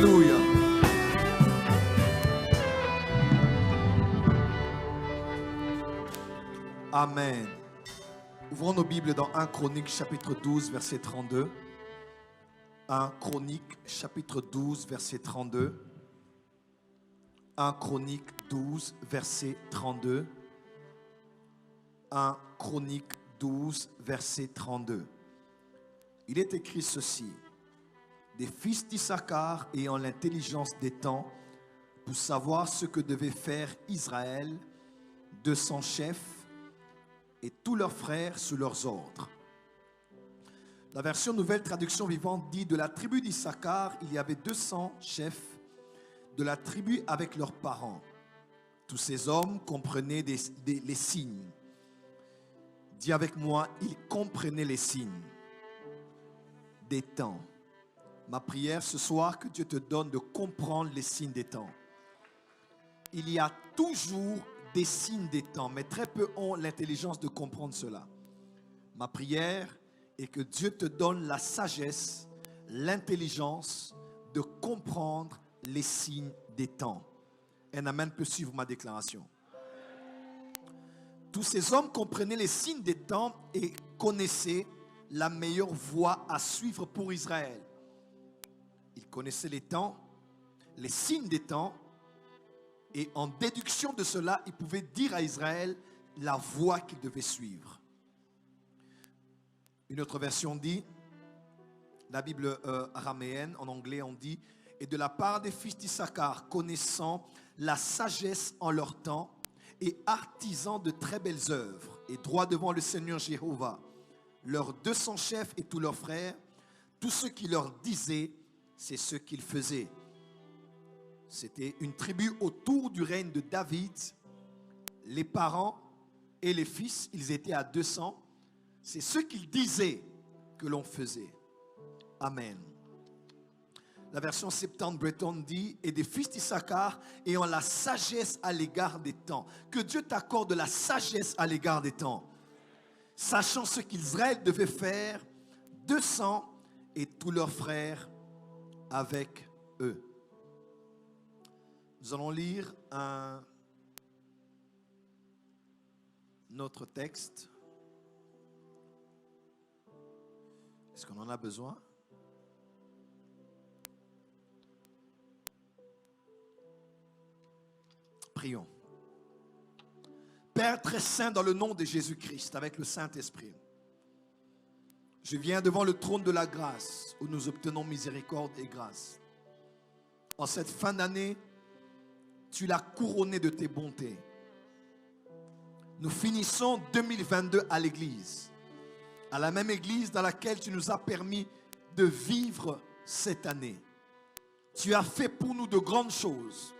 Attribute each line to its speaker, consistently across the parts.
Speaker 1: Alléluia. Amen. Ouvrons nos Bibles dans 1 Chronique chapitre 12 verset 32. 1 Chronique chapitre 12 verset 32. 1 Chronique 12 verset 32. 1 Chronique 12 verset 32. Il est écrit ceci: des fils d'Issachar ayant l'intelligence des temps pour savoir ce que devait faire Israël, 200 chefs et tous leurs frères sous leurs ordres. La version nouvelle traduction vivante dit: de la tribu d'Issachar, il y avait 200 chefs de la tribu avec leurs parents. Tous ces hommes comprenaient les signes. Dis avec moi, ils comprenaient les signes des temps. Ma prière ce soir, que Dieu te donne de comprendre les signes des temps. Il y a toujours des signes des temps, mais très peu ont l'intelligence de comprendre cela. Ma prière est que Dieu te donne la sagesse, l'intelligence de comprendre les signes des temps. Un amen peut suivre ma déclaration. Tous ces hommes comprenaient les signes des temps et connaissaient la meilleure voie à suivre pour Israël. Ils connaissaient les temps, les signes des temps, et en déduction de cela, ils pouvaient dire à Israël la voie qu'il devait suivre. Une autre version dit, la Bible araméenne, en anglais on dit: et de la part des fils d'Issachar, connaissant la sagesse en leur temps, et artisans de très belles œuvres, et droits devant le Seigneur Jéhovah, leurs 200 chefs et tous leurs frères, tout ce qui leur disaient, c'est ce qu'ils faisaient. C'était une tribu autour du règne de David. Les parents et les fils, ils étaient à 200. C'est ce qu'ils disaient que l'on faisait. Amen. La version Septante bretonne dit: et des fils d'Issachar ayant la sagesse à l'égard des temps. Que Dieu t'accorde la sagesse à l'égard des temps. Sachant ce qu'Israël devait faire, 200 et tous leurs frères avec eux. Nous allons lire un autre texte. Est-ce qu'on en a besoin? Prions. Père très saint, dans le nom de Jésus-Christ, avec le Saint-Esprit, je viens devant le trône de la grâce où nous obtenons miséricorde et grâce. En cette fin d'année, tu l'as couronné de tes bontés. Nous finissons 2022 à l'église, à la même église dans laquelle tu nous as permis de vivre cette année. Tu as fait pour nous de grandes choses.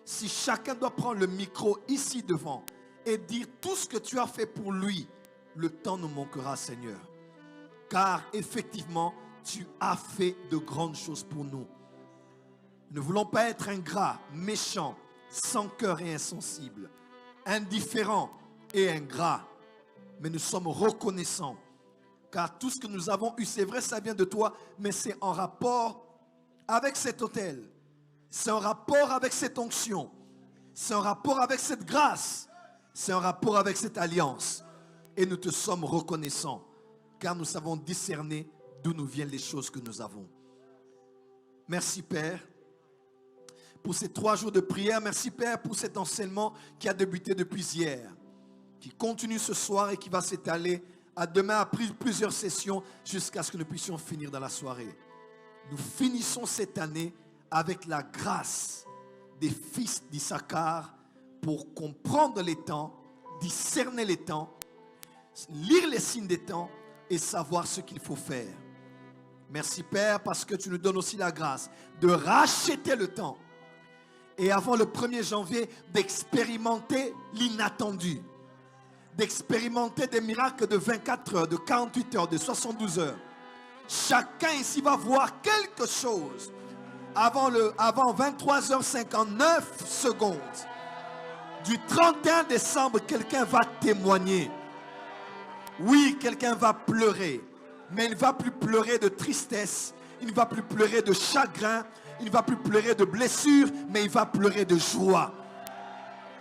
Speaker 1: Si chacun doit prendre le micro ici devant et dire tout ce que tu as fait pour lui, le temps nous manquera, Seigneur. Car effectivement, tu as fait de grandes choses pour nous. Nous ne voulons pas être ingrats, méchants, sans cœur et insensibles, indifférents et ingrats. Mais nous sommes reconnaissants. Car tout ce que nous avons eu, c'est vrai, ça vient de toi, mais c'est en rapport avec cet autel. C'est en rapport avec cette onction. C'est en rapport avec cette grâce. C'est en rapport avec cette alliance. Et nous te sommes reconnaissants, car nous savons discerner d'où nous viennent les choses que nous avons. Merci Père pour ces 3 jours de prière. Merci Père pour cet enseignement qui a débuté depuis hier, qui continue ce soir et qui va s'étaler à demain après plusieurs sessions jusqu'à ce que nous puissions finir dans la soirée. Nous finissons cette année avec la grâce des fils d'Issachar pour comprendre les temps, discerner les temps, lire les signes des temps et savoir ce qu'il faut faire. Merci Père parce que tu nous donnes aussi la grâce de racheter le temps et avant le 1er janvier d'expérimenter l'inattendu, d'expérimenter des miracles de 24 heures, de 48 heures, de 72 heures. Chacun ici va voir quelque chose avant 23h59 secondes du 31 décembre. Quelqu'un va témoigner. Oui, quelqu'un va pleurer, mais il ne va plus pleurer de tristesse, il ne va plus pleurer de chagrin, il ne va plus pleurer de blessures, mais il va pleurer de joie.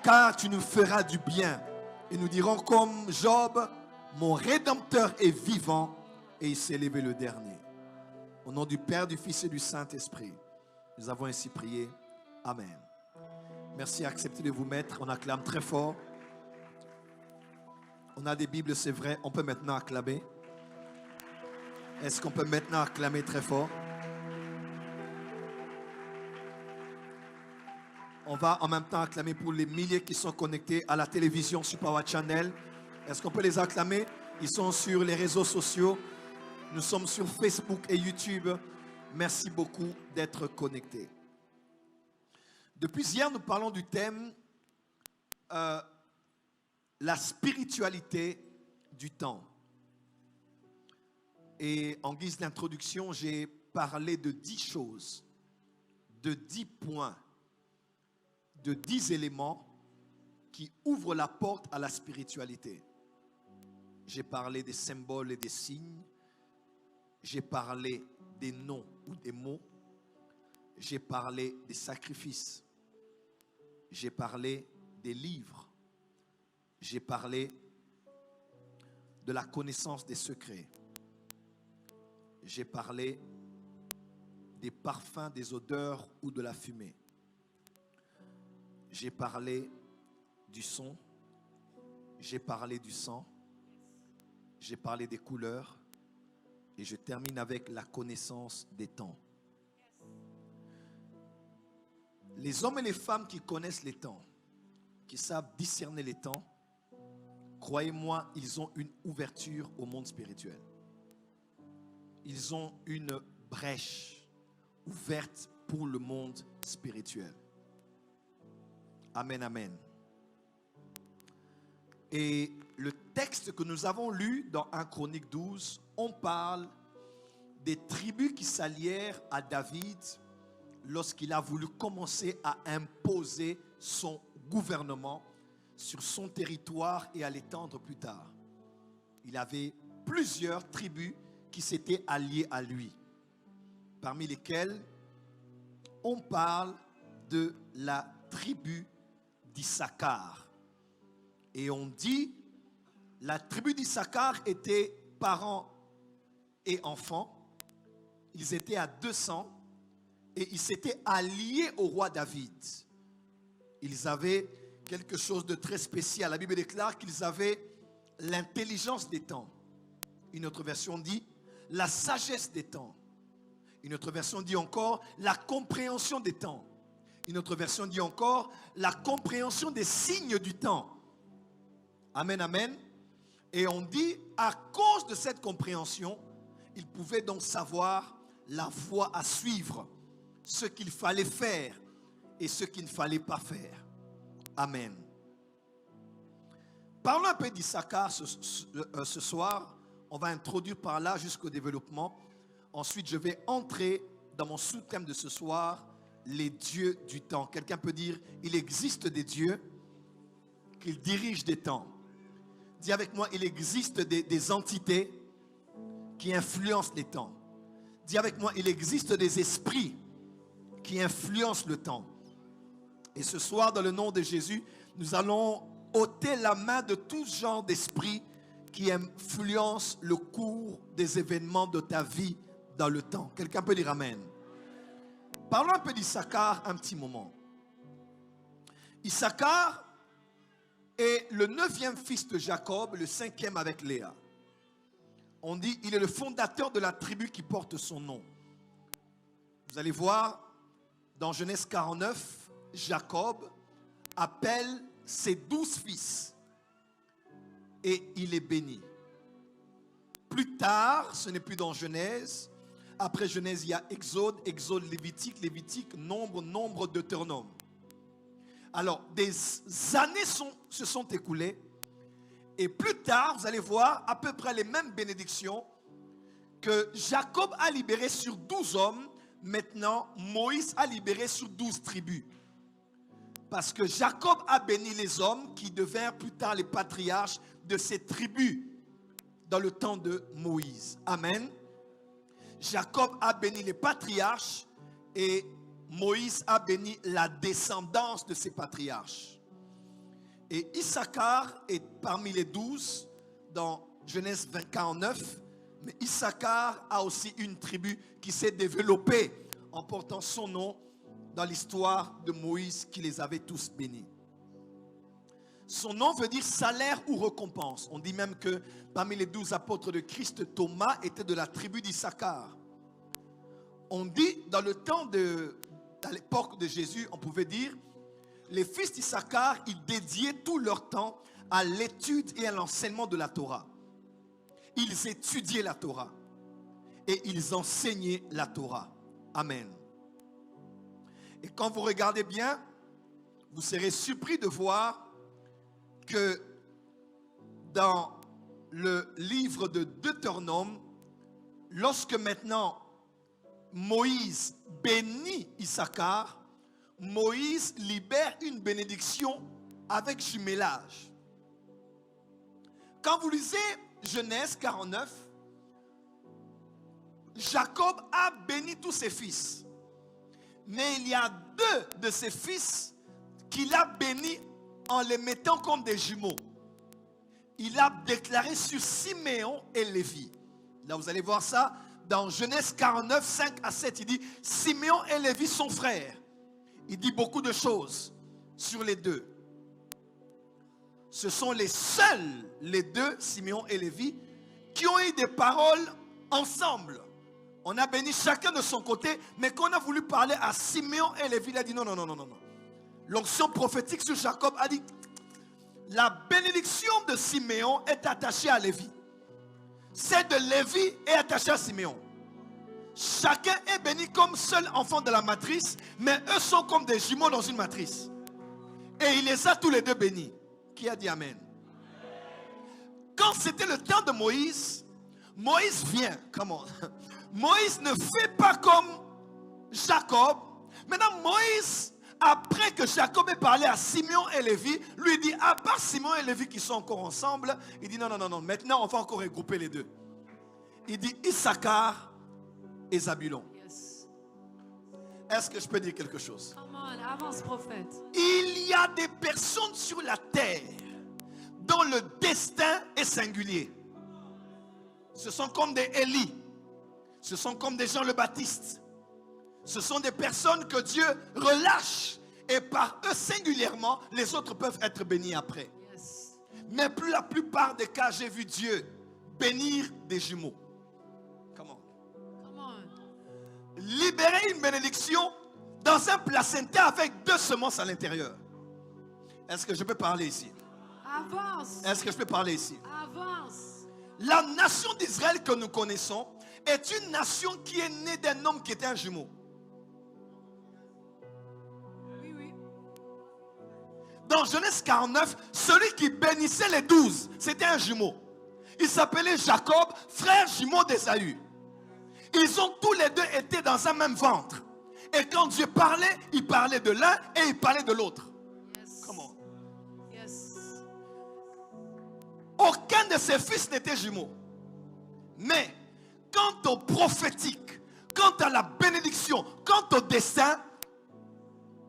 Speaker 1: Car tu nous feras du bien. Et nous dirons comme Job, mon Rédempteur est vivant et il s'est levé le dernier. Au nom du Père, du Fils et du Saint-Esprit, nous avons ainsi prié. Amen. Merci, acceptez de vous mettre. On acclame très fort. On a des Bibles, c'est vrai. On peut maintenant acclamer. Est-ce qu'on peut maintenant acclamer très fort? On va en même temps acclamer pour les milliers qui sont connectés à la télévision sur Power Channel. Est-ce qu'on peut les acclamer? Ils sont sur les réseaux sociaux. Nous sommes sur Facebook et YouTube. Merci beaucoup d'être connectés. Depuis hier, nous parlons du thème la spiritualité du temps. Et en guise d'introduction, j'ai parlé de 10 choses, de 10 points, de 10 éléments qui ouvrent la porte à la spiritualité. J'ai parlé des symboles et des signes. J'ai parlé des noms ou des mots. J'ai parlé des sacrifices. J'ai parlé des livres. J'ai parlé de la connaissance des secrets. J'ai parlé des parfums, des odeurs ou de la fumée. J'ai parlé du son. J'ai parlé du sang. J'ai parlé des couleurs. Et je termine avec la connaissance des temps. Les hommes et les femmes qui connaissent les temps, qui savent discerner les temps, croyez-moi, ils ont une ouverture au monde spirituel. Ils ont une brèche ouverte pour le monde spirituel. Amen, amen. Et le texte que nous avons lu dans 1 Chronique 12, on parle des tribus qui s'allièrent à David lorsqu'il a voulu commencer à imposer son gouvernement sur son territoire et à l'étendre plus tard. Il avait plusieurs tribus qui s'étaient alliées à lui, parmi lesquelles on parle de la tribu d'Issachar. Et on dit, la tribu d'Issachar était parents et enfants. Ils étaient à 200 et ils s'étaient alliés au roi David. Ils avaient quelque chose de très spécial. La Bible déclare qu'ils avaient l'intelligence des temps. Une autre version dit la sagesse des temps. Une autre version dit encore la compréhension des temps. Une autre version dit encore la compréhension des signes du temps. Amen, amen. Et on dit, à cause de cette compréhension, ils pouvaient donc savoir la voie à suivre, ce qu'il fallait faire et ce qu'il ne fallait pas faire. Amen. Parlons un peu d'Issachar ce soir. On va introduire par là jusqu'au développement. Ensuite, je vais entrer dans mon sous-thème de ce soir, les dieux du temps. Quelqu'un peut dire, il existe des dieux qui dirigent des temps. Dis avec moi, il existe des entités qui influencent les temps. Dis avec moi, il existe des esprits qui influencent le temps. Et ce soir, dans le nom de Jésus, nous allons ôter la main de tout genre d'esprit qui influence le cours des événements de ta vie dans le temps. Quelqu'un peut dire Amen. Parlons un peu d'Issachar un petit moment. Issachar est le 9e fils de Jacob, le 5e avec Léa. On dit il est le fondateur de la tribu qui porte son nom. Vous allez voir, dans Genèse 49, Jacob appelle ses 12 fils et il est béni. Plus tard, ce n'est plus dans Genèse. Après Genèse, il y a Exode, Lévitique, Nombre, Deutéronome. Alors, des années se sont écoulées. Et plus tard, vous allez voir à peu près les mêmes bénédictions que Jacob a libérées sur 12 hommes. Maintenant, Moïse a libéré sur 12 tribus. Parce que Jacob a béni les hommes qui devinrent plus tard les patriarches de ces tribus dans le temps de Moïse. Amen. Jacob a béni les patriarches et Moïse a béni la descendance de ses patriarches. Et Issachar est parmi les 12 dans Genèse 49. Mais Issachar a aussi une tribu qui s'est développée en portant son nom dans l'histoire de Moïse qui les avait tous bénis. Son nom veut dire salaire ou récompense. On dit même que parmi les 12 apôtres de Christ, Thomas était de la tribu d'Issachar. On dit dans le temps à l'époque de Jésus, on pouvait dire, les fils d'Issachar, ils dédiaient tout leur temps à l'étude et à l'enseignement de la Torah. Ils étudiaient la Torah et ils enseignaient la Torah. Amen. Et quand vous regardez bien, vous serez surpris de voir que dans le livre de Deutéronome, lorsque maintenant Moïse bénit Issachar, Moïse libère une bénédiction avec jumelage. Quand vous lisez Genèse 49, Jacob a béni tous ses fils. Mais il y a 2 de ses fils qu'il a bénis en les mettant comme des jumeaux. Il a déclaré sur Siméon et Lévi. Là, vous allez voir ça dans Genèse 49, 5 à 7. Il dit, Siméon et Lévi sont frères. Il dit beaucoup de choses sur les 2. Ce sont les seuls, les 2, Siméon et Lévi, qui ont eu des paroles ensemble. On a béni chacun de son côté, mais quand on a voulu parler à Siméon et Lévi, il a dit non. L'onction prophétique sur Jacob a dit, la bénédiction de Siméon est attachée à Lévi. Celle de Lévi est attachée à Siméon. Chacun est béni comme seul enfant de la matrice, mais eux sont comme des jumeaux dans une matrice. Et il les a tous les 2 bénis. Qui a dit Amen? Quand c'était le temps de Moïse, Moïse vient. Comment? Moïse ne fait pas comme Jacob. Maintenant, Moïse, après que Jacob ait parlé à Simeon et Lévi, lui dit, à part Simeon et Lévi qui sont encore ensemble, il dit non. Maintenant, on va encore regrouper les 2. Il dit Issachar et Zabulon. Yes. Est-ce que je peux dire quelque chose?
Speaker 2: Come on, avance, prophète.
Speaker 1: Il y a des personnes sur la terre dont le destin est singulier. Ce sont comme des Élie. Ce sont comme des Jean le Baptiste. Ce sont des personnes que Dieu relâche. Et par eux singulièrement, les autres peuvent être bénis après. Yes. Mais pour la plupart des cas, j'ai vu Dieu bénir des jumeaux. Comment? Libérer une bénédiction dans un placenta avec 2 semences à l'intérieur. Est-ce que je peux parler ici?
Speaker 2: Avance.
Speaker 1: Est-ce que je peux parler ici?
Speaker 2: Avance.
Speaker 1: La nation d'Israël que nous connaissons est une nation qui est née d'un homme qui était un jumeau.
Speaker 2: Oui.
Speaker 1: Dans Genèse 49, celui qui bénissait les 12, c'était un jumeau. Il s'appelait Jacob, frère jumeau d'Ésaü. Ils ont tous les 2 été dans un même ventre. Et quand Dieu parlait, il parlait de l'un et il parlait de l'autre.
Speaker 2: Yes.
Speaker 1: Comment?
Speaker 2: Yes.
Speaker 1: Aucun de ses fils n'était jumeau. Mais quant au prophétique, quant à la bénédiction, quant au destin,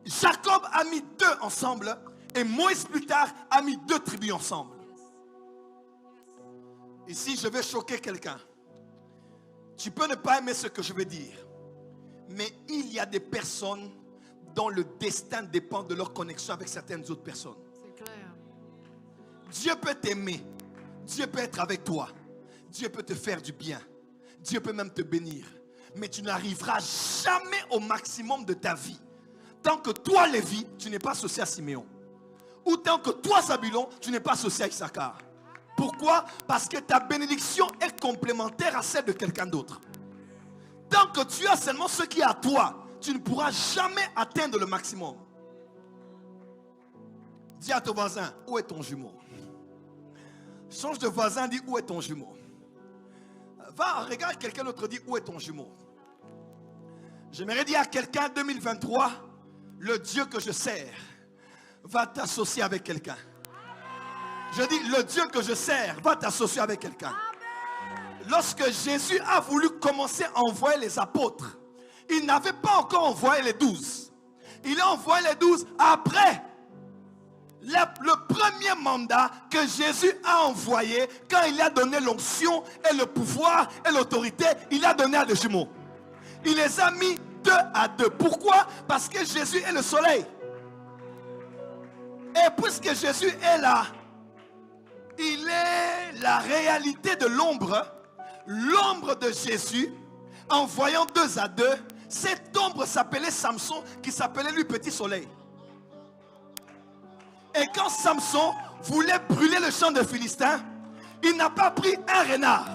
Speaker 1: Jacob a mis 2 ensemble et Moïse plus tard a mis 2 tribus ensemble. Ici, je vais choquer quelqu'un. Tu peux ne pas aimer ce que je veux dire, mais il y a des personnes dont le destin dépend de leur connexion avec certaines autres personnes.
Speaker 2: C'est clair.
Speaker 1: Dieu peut t'aimer, Dieu peut être avec toi, Dieu peut te faire du bien, Dieu peut même te bénir, mais tu n'arriveras jamais au maximum de ta vie tant que toi, Lévi, tu n'es pas associé à Siméon, ou tant que toi, Zabulon, tu n'es pas associé à Issachar. Pourquoi? Parce que ta bénédiction est complémentaire à celle de quelqu'un d'autre. Tant que tu as seulement ce qui est à toi, tu ne pourras jamais atteindre le maximum. Dis à ton voisin, où est ton jumeau? Change de voisin, dis, où est ton jumeau? Va, regarde quelqu'un d'autre, dit, où est ton jumeau? J'aimerais dire à quelqu'un, 2023, le Dieu que je sers va t'associer avec quelqu'un. Je dis, le Dieu que je sers va t'associer avec quelqu'un. Lorsque Jésus a voulu commencer à envoyer les apôtres, Il n'avait pas encore envoyé les 12. Il a envoyé les 12 après le premier mandat que Jésus a envoyé, quand il a donné l'onction et le pouvoir et l'autorité, il a donné à des jumeaux. Il les a mis 2 à 2. Pourquoi? Parce que Jésus est le soleil. Et puisque Jésus est là, il est la réalité de l'ombre. L'ombre de Jésus, en voyant 2 à 2, cette ombre s'appelait Samson, qui s'appelait lui petit soleil. Et quand Samson voulait brûler le champ de Philistins, il n'a pas pris un renard.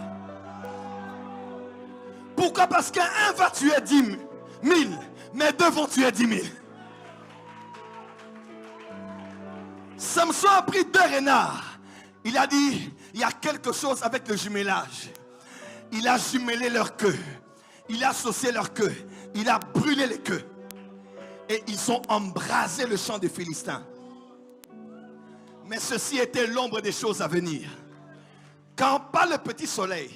Speaker 1: Pourquoi? Parce qu'un va tuer 10 000, mais 2 vont tuer 10 000. Samson a pris 2 renards. Il a dit, il y a quelque chose avec le jumelage. Il a jumelé leur queue. Il a associé leur queue. Il a brûlé les queues. Et ils ont embrasé le champ des Philistins. Mais ceci était l'ombre des choses à venir. Quand pas le petit soleil,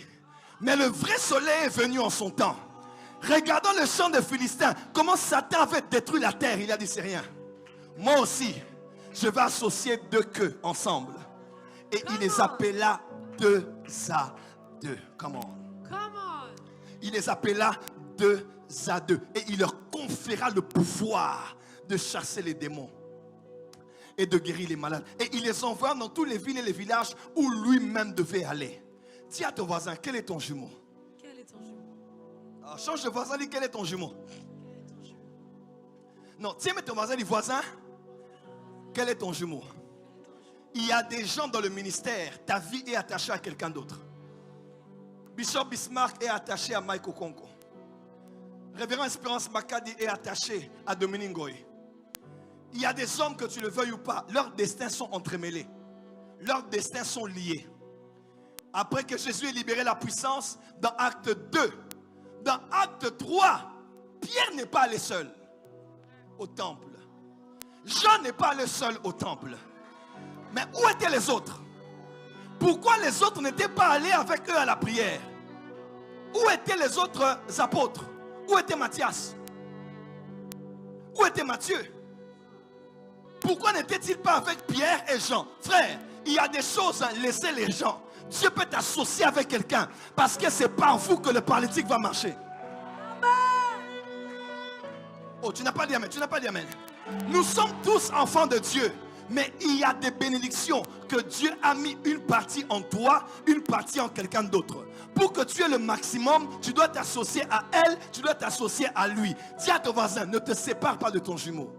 Speaker 1: mais le vrai soleil est venu en son temps. Regardons le champ des Philistins, comment Satan avait détruit la terre. Il a dit, c'est rien. Moi aussi, je vais associer 2 queues ensemble. Et il les appela 2 à 2. Come on.
Speaker 2: Come on.
Speaker 1: Il les appela 2 à 2. Et il leur conféra le pouvoir de chasser les démons et de guérir les malades. Et il les envoie dans tous les villes et les villages où lui-même devait aller. Dis à ton voisin, quel est ton jumeau?
Speaker 2: Quel est ton jumeau?
Speaker 1: Alors, change de voisin, dis quel est ton jumeau?
Speaker 2: Quel est ton jumeau?
Speaker 1: Non, tiens, mais ton voisin, dis voisin, quel est ton jumeau? Il y a des gens dans le ministère, ta vie est attachée à quelqu'un d'autre. Bishop Bismarck est attaché à Mike Okonko. Révérend Espérance Makadi est attaché à Dominique Ngoï. Il y a des hommes, que tu le veuilles ou pas, leurs destins sont entremêlés. Leurs destins sont liés. Après que Jésus ait libéré la puissance, dans Acte 2, dans Acte 3, Pierre n'est pas allé seul au temple. Jean n'est pas allé seul au temple. Mais où étaient les autres? Pourquoi les autres n'étaient pas allés avec eux à la prière? Où étaient les autres apôtres? Où était Matthias? Où était Matthieu? Pourquoi n'était-il pas avec Pierre et Jean? Frère, il y a des choses, laissez les gens. Dieu peut t'associer avec quelqu'un parce que c'est par vous que le paralytique va marcher. Oh, tu n'as pas dit amen, tu n'as pas dit amen. Nous sommes tous enfants de Dieu, mais il y a des bénédictions que Dieu a mis une partie en toi, une partie en quelqu'un d'autre. Pour que tu aies le maximum, tu dois t'associer à elle, tu dois t'associer à lui. Dis à ton voisin, ne te sépare pas de ton jumeau.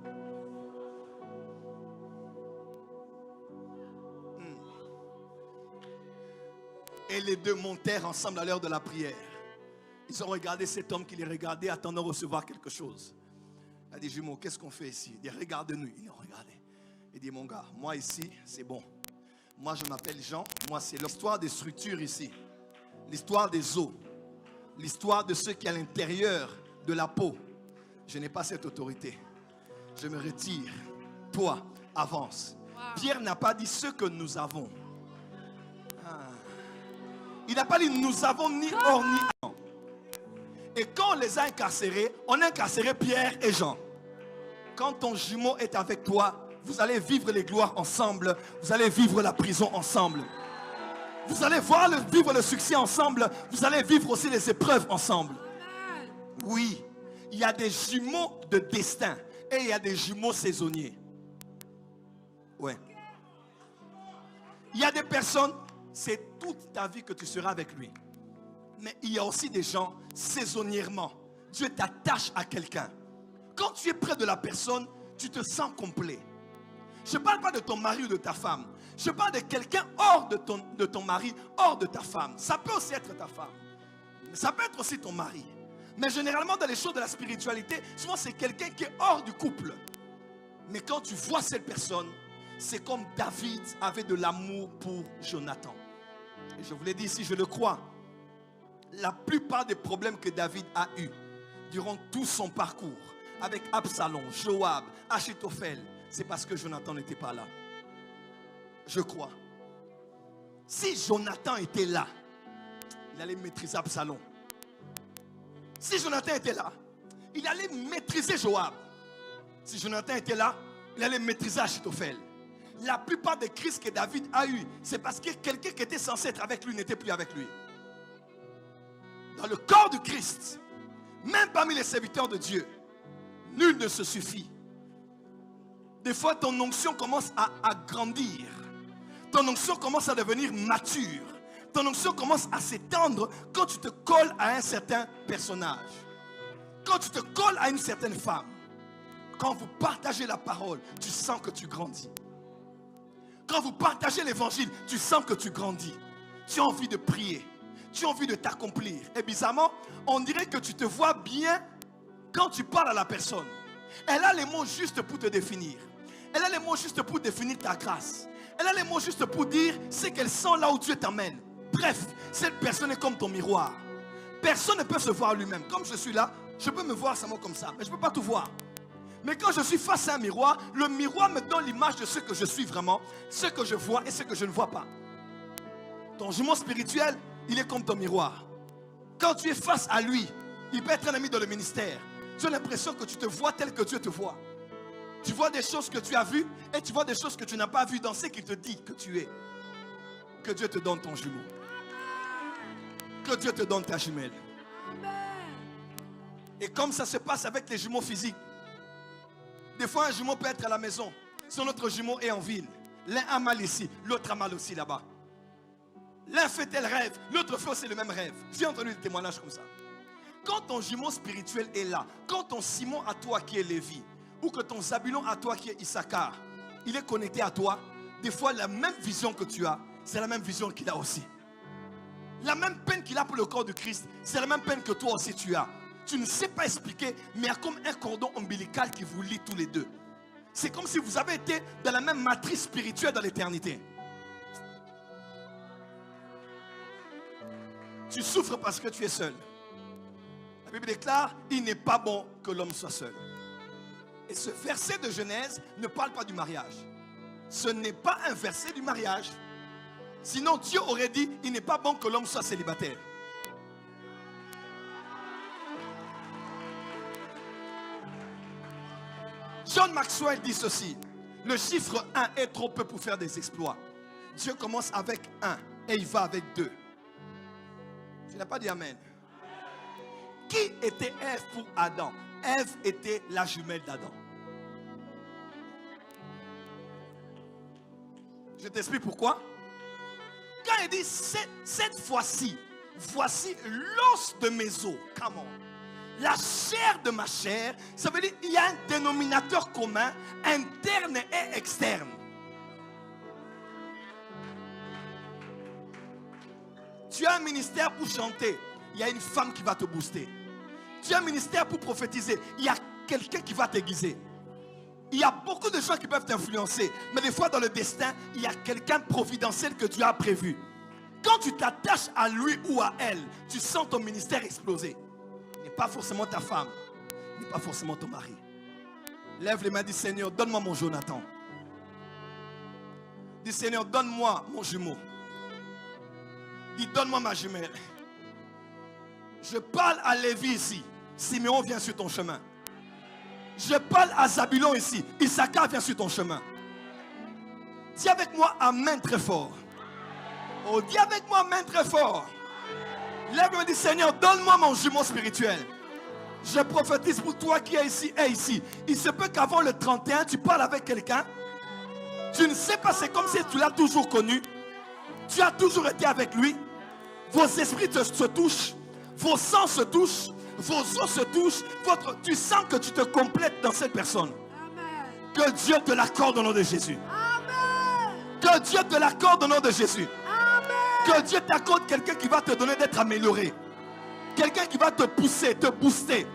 Speaker 1: Et les 2 montèrent ensemble à l'heure de la prière. Ils ont regardé cet homme qui les regardait, attendant de recevoir quelque chose. Il a dit, jumeau, qu'est-ce qu'on fait ici? Il dit, regarde-nous. Ils l'ont regardé. Il dit, mon gars, moi ici, c'est bon. Moi, je m'appelle Jean. Moi, c'est l'histoire des structures ici. L'histoire des os. L'histoire de ceux qui sont à l'intérieur de la peau. Je n'ai pas cette autorité. Je me retire. Toi, avance.
Speaker 2: Wow.
Speaker 1: Pierre n'a pas dit ce que nous avons. Il n'a pas dit nous avons ni or ni argent. Et quand on les a incarcérés, on a incarcéré Pierre et Jean. Quand ton jumeau est avec toi, vous allez vivre les gloires ensemble. Vous allez vivre la prison ensemble. Vous allez vivre le succès ensemble. Vous allez vivre aussi les épreuves ensemble. Oui, il y a des jumeaux de destin et il y a des jumeaux saisonniers. Ouais. Il y a des personnes, c'est toute ta vie que tu seras avec lui. Mais il y a aussi des gens, saisonnièrement, Dieu t'attache à quelqu'un. Quand tu es près de la personne, tu te sens complet. Je ne parle pas de ton mari ou de ta femme. Je parle de quelqu'un hors de ton mari, hors de ta femme. Ça peut aussi être ta femme. Ça peut être aussi ton mari. Mais généralement, dans les choses de la spiritualité, souvent c'est quelqu'un qui est hors du couple. Mais quand tu vois cette personne, c'est comme David avait de l'amour pour Jonathan. Et je vous l'ai dit ici, je le crois. La plupart des problèmes que David a eus durant tout son parcours, avec Absalom, Joab, Achitophel, c'est parce que Jonathan n'était pas là. Je crois. Si Jonathan était là, il allait maîtriser Absalom. Si Jonathan était là, il allait maîtriser Joab. Si Jonathan était là, il allait maîtriser Achitophel. La plupart des crises que David a eues, c'est parce que quelqu'un qui était censé être avec lui n'était plus avec lui. Dans le corps de Christ, même parmi les serviteurs de Dieu, nul ne se suffit. Des fois, ton onction commence à grandir. Ton onction commence à devenir mature. Ton onction commence à s'étendre quand tu te colles à un certain personnage. Quand tu te colles à une certaine femme. Quand vous partagez la parole, tu sens que tu grandis. Quand vous partagez l'évangile, tu sens que tu grandis. Tu as envie de prier. Tu as envie de t'accomplir. Et bizarrement, on dirait que tu te vois bien quand tu parles à la personne. Elle a les mots justes pour te définir. Elle a les mots justes pour définir ta grâce. Elle a les mots justes pour dire ce qu'elle sent là où Dieu t'amène. Bref, cette personne est comme ton miroir. Personne ne peut se voir lui-même. Comme je suis là, je peux me voir seulement comme ça, mais je ne peux pas tout voir. Mais quand je suis face à un miroir, le miroir me donne l'image de ce que je suis vraiment, ce que je vois et ce que je ne vois pas. Ton jumeau spirituel, il est comme ton miroir. Quand tu es face à lui, il peut être un ami dans le ministère. Tu as l'impression que tu te vois tel que Dieu te voit. Tu vois des choses que tu as vues et tu vois des choses que tu n'as pas vues dans ce qu'il te dit que tu es. Que Dieu te donne ton jumeau. Que Dieu te donne ta jumelle. Et comme ça se passe avec les jumeaux physiques. Des fois, un jumeau peut être à la maison. Son autre jumeau est en ville. L'un a mal ici, l'autre a mal aussi là-bas. L'un fait tel rêve, l'autre fait aussi le même rêve. J'ai entendu des témoignages comme ça. Quand ton jumeau spirituel est là, quand ton Simon à toi qui est Lévi, ou que ton Zabulon à toi qui est Issachar, il est connecté à toi, des fois la même vision que tu as, c'est la même vision qu'il a aussi. La même peine qu'il a pour le corps de Christ, c'est la même peine que toi aussi tu as. Tu ne sais pas expliquer, mais il y a comme un cordon ombilical qui vous lie tous les deux. C'est comme si vous avez été dans la même matrice spirituelle dans l'éternité. Tu souffres parce que tu es seul. La Bible déclare, il n'est pas bon que l'homme soit seul. Et ce verset de Genèse ne parle pas du mariage. Ce n'est pas un verset du mariage. Sinon Dieu aurait dit, il n'est pas bon que l'homme soit célibataire. John Maxwell dit ceci, le chiffre 1 est trop peu pour faire des exploits. Dieu commence avec 1 et il va avec 2. Tu n'as pas dit amen. Qui était Ève pour Adam? Ève était la jumelle d'Adam. Je t'explique pourquoi. Quand il dit cette fois-ci, voici l'os de mes os. Come on. La chair de ma chair, ça veut dire qu'il y a un dénominateur commun, interne et externe. Tu as un ministère pour chanter, il y a une femme qui va te booster. Tu as un ministère pour prophétiser, il y a quelqu'un qui va t'aiguiser. Il y a beaucoup de gens qui peuvent t'influencer, mais des fois dans le destin, il y a quelqu'un providentiel que Dieu a prévu. Quand tu t'attaches à lui ou à elle, tu sens ton ministère exploser. Il n'est pas forcément ta femme, il n'est pas forcément ton mari. Lève les mains, dis Seigneur, donne-moi mon Jonathan. Dis Seigneur, donne-moi mon jumeau. Dis donne-moi ma jumelle. Je parle à Lévi ici. Siméon vient sur ton chemin. Je parle à Zabulon ici. Issachar vient sur ton chemin. Dis avec moi amen très fort. Oh, dis avec moi amen très fort. Lève-moi et dis Seigneur, donne-moi mon jumeau spirituel. Je prophétise pour toi qui est ici et ici. Il se peut qu'avant le 31, tu parles avec quelqu'un. Tu ne sais pas, c'est comme si tu l'as toujours connu. Tu as toujours été avec lui. Vos esprits se touchent. Vos sangs se touchent. Vos os se touchent. Tu sens que tu te complètes dans cette personne.
Speaker 2: Amen.
Speaker 1: Que Dieu te l'accorde au nom de Jésus.
Speaker 2: Amen.
Speaker 1: Que Dieu te l'accorde au nom de Jésus.
Speaker 2: Amen.
Speaker 1: Que Dieu t'accorde quelqu'un qui va te donner d'être amélioré. Quelqu'un qui va te pousser, te booster.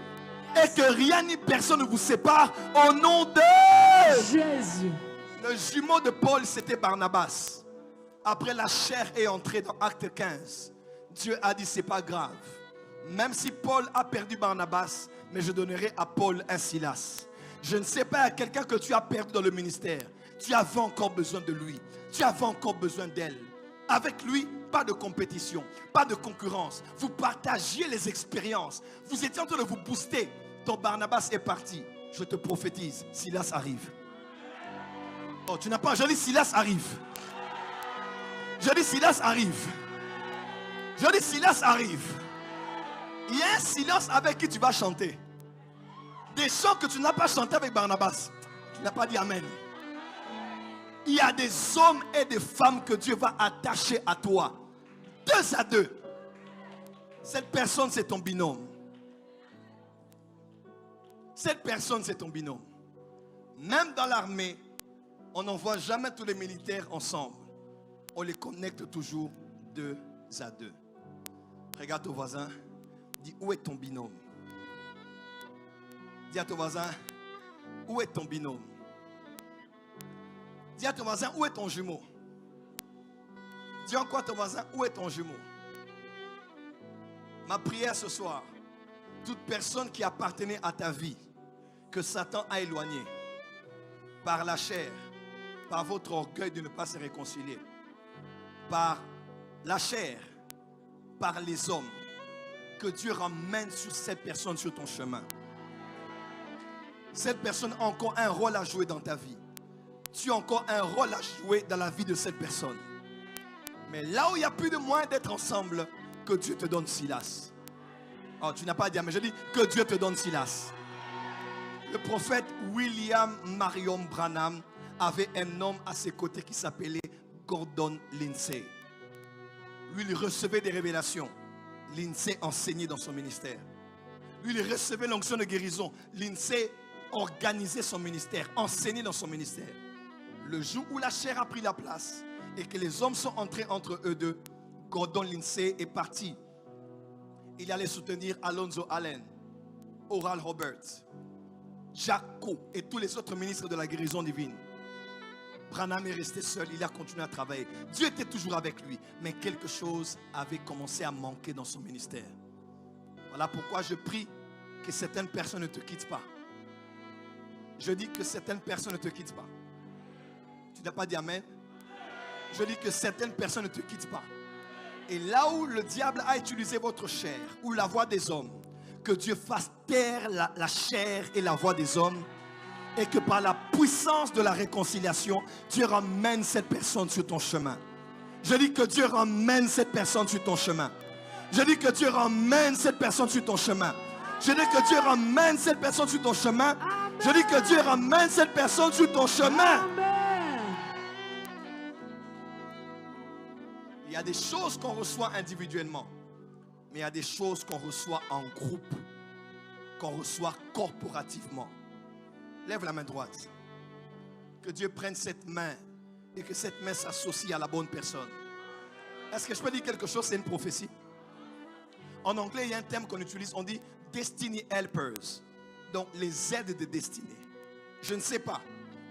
Speaker 1: Et que rien ni personne ne vous sépare au nom de
Speaker 2: Jésus.
Speaker 1: Le jumeau de Paul, c'était Barnabas. Après la chair est entrée dans Acte 15. Dieu a dit, c'est pas grave. Même si Paul a perdu Barnabas, mais je donnerai à Paul un Silas. Je ne sais pas à quelqu'un que tu as perdu dans le ministère. Tu avais encore besoin de lui. Tu avais encore besoin d'elle. Avec lui, pas de compétition, pas de concurrence. Vous partagiez les expériences. Vous étiez en train de vous booster. ton Barnabas est parti. Je te prophétise, Silas arrive. Oh, tu n'as pas, je dis Silas arrive. Je dis Silas arrive. Je dis Silas arrive. Il y a un silence avec qui tu vas chanter. Des chants que tu n'as pas chanté avec Barnabas. Tu n'as pas dit Amen. Il y a des hommes et des femmes que Dieu va attacher à toi. 2 à 2. Cette personne, c'est ton binôme. Cette personne, c'est ton binôme. Même dans l'armée, on n'envoie jamais tous les militaires ensemble. On les connecte toujours 2 à 2. Regarde ton voisin. Dis, où est ton binôme? Dis à ton voisin, où est ton binôme? Dis à ton voisin, où est ton jumeau? Dis encore à ton voisin, où est ton jumeau? Ma prière ce soir, toute personne qui appartenait à ta vie, que Satan a éloigné par la chair, par votre orgueil de ne pas se réconcilier, par la chair, par les hommes, que Dieu ramène sur cette personne sur ton chemin. Cette personne a encore un rôle à jouer dans ta vie. Tu as encore un rôle à jouer dans la vie de cette personne. Mais là où il n'y a plus de moyen d'être ensemble, que Dieu te donne Silas. Oh, tu n'as pas à dire, mais je dis que Dieu te donne Silas. Le prophète William Marion Branham avait un homme à ses côtés qui s'appelait Gordon Lindsay. Lui, il recevait des révélations. Lindsay enseignait dans son ministère. Lui, il recevait l'onction de guérison. Lindsay organisait son ministère, enseignait dans son ministère. Le jour où la chair a pris la place et que les hommes sont entrés entre eux deux, Gordon Lindsay est parti. Il allait soutenir Alonzo Allen, Oral Roberts, Jacko et tous les autres ministres de la guérison divine. Branham est resté seul, il a continué à travailler. Dieu était toujours avec lui, mais quelque chose avait commencé à manquer dans son ministère. Voilà pourquoi je prie que certaines personnes ne te quittent pas. Je dis que certaines personnes ne te quittent pas. Tu n'as pas dit Amen? Je dis que certaines personnes ne te quittent pas. Et là où le diable a utilisé votre chair, ou la voix des hommes, que Dieu fasse taire la chair et la voix des hommes, et que par la puissance de la réconciliation, Dieu ramène cette personne sur ton chemin. Je dis que Dieu ramène cette personne sur ton chemin. Je dis que Dieu ramène cette personne sur ton chemin. Je dis que Dieu ramène cette personne sur ton chemin. Je dis que Dieu ramène cette personne sur ton chemin.
Speaker 2: Amen.
Speaker 1: Il y a des choses qu'on reçoit individuellement, mais il y a des choses qu'on reçoit en groupe, qu'on reçoit corporativement. Lève la main droite. Que Dieu prenne cette main et que cette main s'associe à la bonne personne. Est-ce que je peux dire quelque chose? C'est une prophétie. En anglais, il y a un terme qu'on utilise, on dit Destiny Helpers. Donc les aides de destinée. Je ne sais pas,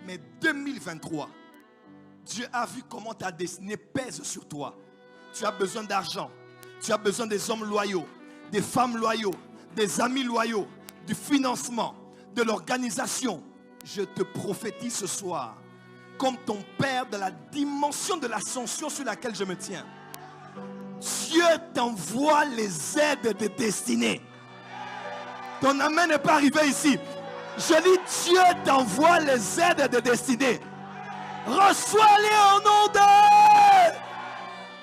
Speaker 1: mais 2023, Dieu a vu comment ta destinée pèse sur toi. Tu as besoin d'argent. Tu as besoin des hommes loyaux, des femmes loyaux, des amis loyaux, du financement, de l'organisation. Je te prophétise ce soir, comme ton Père, de la dimension de l'ascension sur laquelle je me tiens. Dieu t'envoie les aides de destinée. Ton amen n'est pas arrivé ici. Je dis, Dieu t'envoie les aides de destinée. Reçois-les au nom de...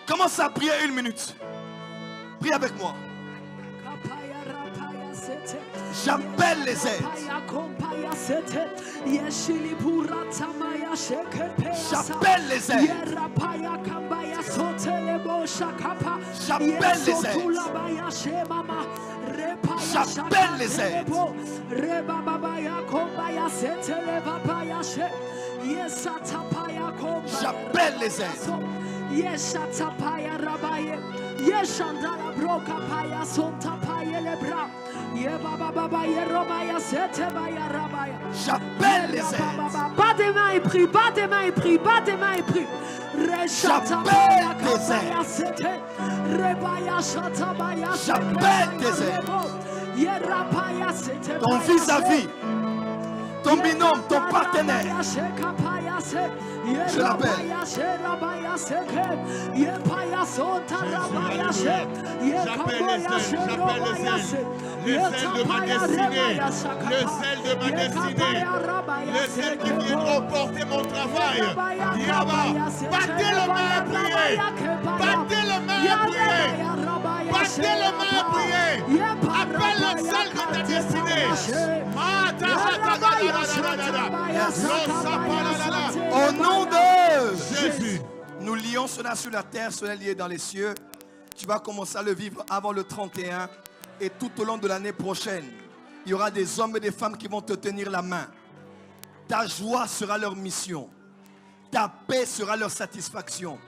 Speaker 1: Commence à prier 1 minute. Prie avec moi. J'appelle les aides. J'appelle les aides. J'appelle les aides. J'appelle les aides. J'appelle les aides. J'appelle les aides.
Speaker 2: Bas des mains et prie, bas des mains et prie, bas des mains et prie.
Speaker 1: J'appelle tes aides. J'appelle tes aides. Ton vis-à-vis, ton binôme, ton partenaire. Je l'appelle.
Speaker 3: le zèle de ma destinée, le zèle de ma destinée, le zèle qui viendra porter mon travail. Yaba, battez le main et priez, battez le main et priez, battez le main et priez, appelle le zèle de ta destinée.
Speaker 1: Au nom de
Speaker 3: Jésus,
Speaker 1: nous lions cela sur la terre, cela lié dans les cieux. Tu vas commencer à le vivre avant le 31 et tout au long de l'année prochaine. Il y aura des hommes et des femmes qui vont te tenir la main. Ta joie sera leur mission. Ta paix sera leur satisfaction.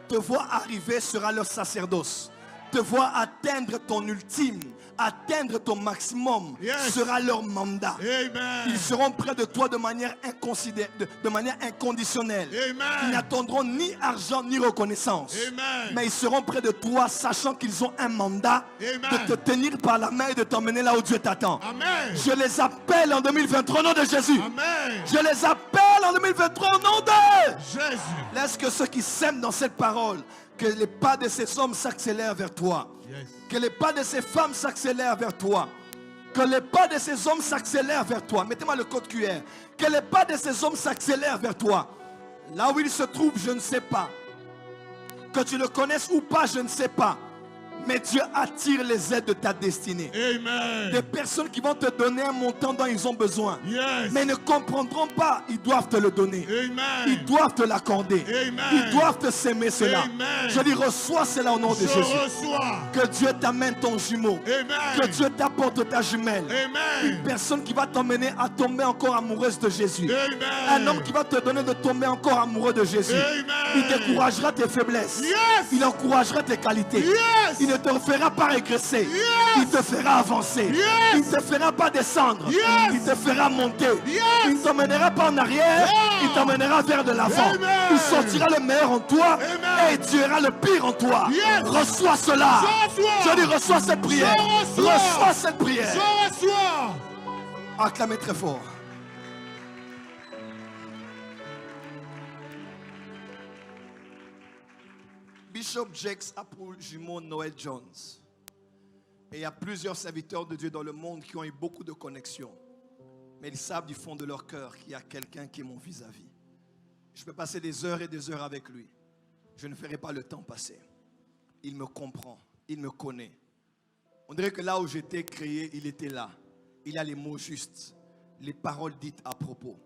Speaker 1: Te voir arriver sera leur sacerdoce. Te voir atteindre ton ultime, atteindre ton maximum, sera leur mandat.
Speaker 3: Amen.
Speaker 1: Ils seront près de toi de manière inconditionnelle.
Speaker 3: Amen.
Speaker 1: Ils n'attendront ni argent ni reconnaissance.
Speaker 3: Amen.
Speaker 1: Mais ils seront près de toi, sachant qu'ils ont un mandat de te tenir par la main et de t'emmener là où Dieu t'attend.
Speaker 3: Amen.
Speaker 1: Je les appelle en 2023 au nom de Jésus.
Speaker 3: Amen.
Speaker 1: Je les appelle en 2023 au nom de
Speaker 3: Jésus.
Speaker 1: Laisse que ceux qui s'aiment dans cette parole, que les pas de ces hommes s'accélèrent vers toi.
Speaker 3: Yes.
Speaker 1: Que les pas de ces femmes s'accélèrent vers toi. Que les pas de ces hommes s'accélèrent vers toi. Mettez-moi le code QR. Que les pas de ces hommes s'accélèrent vers toi. Là où ils se trouvent, je ne sais pas. Que tu le connaisses ou pas, je ne sais pas. Mais Dieu attire les aides de ta destinée.
Speaker 3: Amen.
Speaker 1: Des personnes qui vont te donner un montant dont ils ont besoin.
Speaker 3: Yes.
Speaker 1: Mais ils ne comprendront pas. Ils doivent te le donner.
Speaker 3: Amen.
Speaker 1: Ils doivent te l'accorder.
Speaker 3: Amen.
Speaker 1: Ils doivent te s'aimer cela.
Speaker 3: Amen.
Speaker 1: Je dis reçois cela au nom de
Speaker 3: Je
Speaker 1: Jésus.
Speaker 3: reçois.
Speaker 1: Que Dieu t'amène ton jumeau.
Speaker 3: Amen.
Speaker 1: Que Dieu t'apporte ta jumelle. Une
Speaker 3: Amen.
Speaker 1: personne qui va t'emmener à tomber encore amoureuse de Jésus.
Speaker 3: Amen.
Speaker 1: Un homme qui va te donner de tomber encore amoureux de Jésus.
Speaker 3: Amen.
Speaker 1: Il découragera tes faiblesses.
Speaker 3: Yes.
Speaker 1: Il encouragera tes qualités.
Speaker 3: Yes.
Speaker 1: Il ne te fera pas régresser.
Speaker 3: Yes.
Speaker 1: Il te fera avancer.
Speaker 3: Yes.
Speaker 1: Il ne te fera pas descendre.
Speaker 3: Yes.
Speaker 1: Il te fera monter.
Speaker 3: Yes.
Speaker 1: Il ne t'emmènera pas en arrière.
Speaker 3: Yeah.
Speaker 1: Il t'emmènera vers de l'avant.
Speaker 3: Amen.
Speaker 1: Il sortira le meilleur en toi.
Speaker 3: Amen.
Speaker 1: Et tuera le pire en toi.
Speaker 3: Yes.
Speaker 1: Reçois cela.
Speaker 3: Je reçois.
Speaker 1: Je dis reçois cette prière.
Speaker 3: Je reçois.
Speaker 1: Reçois cette prière.
Speaker 3: Je reçois.
Speaker 1: Acclamez très fort. Bishop Jakes a pour jumeau Noel Jones. Et il y a plusieurs serviteurs de Dieu dans le monde qui ont eu beaucoup de connexions. Mais ils savent du fond de leur cœur qu'il y a quelqu'un qui est mon vis-à-vis. Je peux passer des heures et des heures avec lui. Je ne ferai pas le temps passer. Il me comprend. Il me connaît. On dirait que là où j'étais créé, il était là. Il a les mots justes, les paroles dites à propos.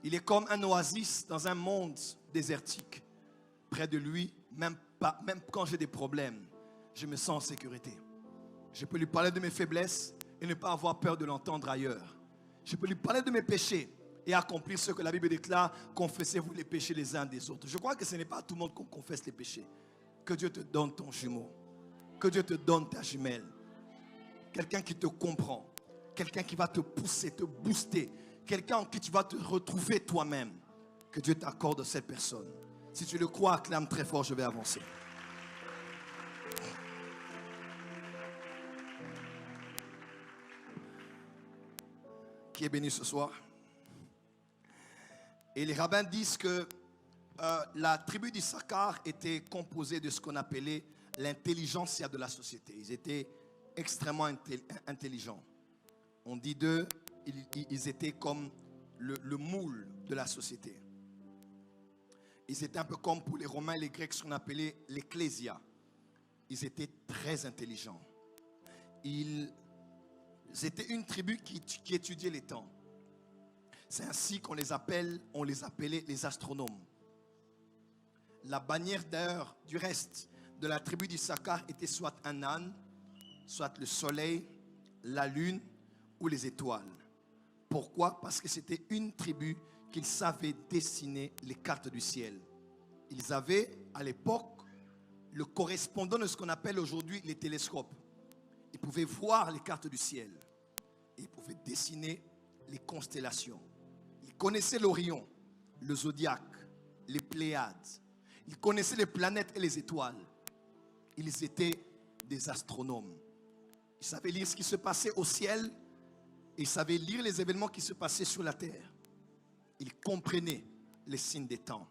Speaker 1: Il est comme un oasis dans un monde désertique. Près de lui, même quand j'ai des problèmes, je me sens en sécurité. Je peux lui parler de mes faiblesses et ne pas avoir peur de l'entendre ailleurs. Je peux lui parler de mes péchés et accomplir ce que la Bible déclare: confessez-vous les péchés les uns des autres. Je crois que ce n'est pas à tout le monde qu'on confesse les péchés. Que Dieu te donne ton jumeau. Que Dieu te donne ta jumelle. Quelqu'un qui te comprend. Quelqu'un qui va te pousser, te booster. Quelqu'un en qui tu vas te retrouver toi-même. Que Dieu t'accorde cette personne. Si tu le crois, acclame très fort, je vais avancer. Qui est béni ce soir? Et les rabbins disent que la tribu d'Issachar était composée de ce qu'on appelait l'intelligentsia de la société. Ils étaient extrêmement intelligents. On dit d'eux, ils étaient comme le moule de la société. Ils étaient un peu comme pour les Romains et les Grecs ce qu'on appelait l'ecclésia. Ils étaient très intelligents. Ils étaient une tribu qui étudiait les temps. C'est ainsi qu'on les appelait les astronomes. La bannière d'ailleurs du reste de la tribu d'Issachar était soit un âne, soit le soleil, la lune ou les étoiles. Pourquoi? Parce que c'était une tribu qu'ils savaient dessiner les cartes du ciel. Ils avaient à l'époque le correspondant de ce qu'on appelle aujourd'hui les télescopes. Ils pouvaient voir les cartes du ciel. Et ils pouvaient dessiner les constellations. Ils connaissaient l'Orion, le zodiaque, les Pléiades. Ils connaissaient les planètes et les étoiles. Ils étaient des astronomes. Ils savaient lire ce qui se passait au ciel. Et ils savaient lire les événements qui se passaient sur la terre. Ils comprenaient les signes des temps.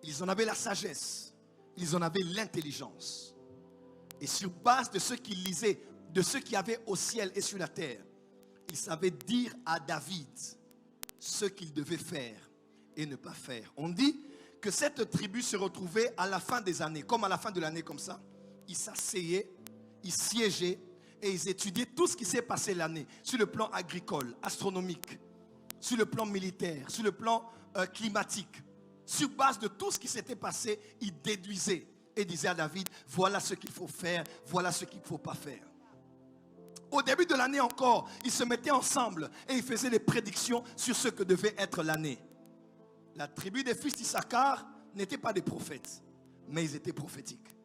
Speaker 1: Ils en avaient la sagesse. Ils en avaient l'intelligence. Et sur base de ce qu'ils lisaient de ce qu'il y avait au ciel et sur la terre. Il savait dire à David ce qu'il devait faire et ne pas faire. On dit que cette tribu se retrouvait à la fin des années, comme à la fin de l'année comme ça. Ils s'asseyaient, ils siégeaient et ils étudiaient tout ce qui s'est passé l'année, sur le plan agricole, astronomique, sur le plan militaire, sur le plan climatique. Sur base de tout ce qui s'était passé, ils déduisaient et disaient à David, voilà ce qu'il faut faire, voilà ce qu'il ne faut pas faire. Au début de l'année encore, ils se mettaient ensemble et ils faisaient des prédictions sur ce que devait être l'année. La tribu des fils d'Issachar n'était pas des prophètes, mais ils étaient prophétiques.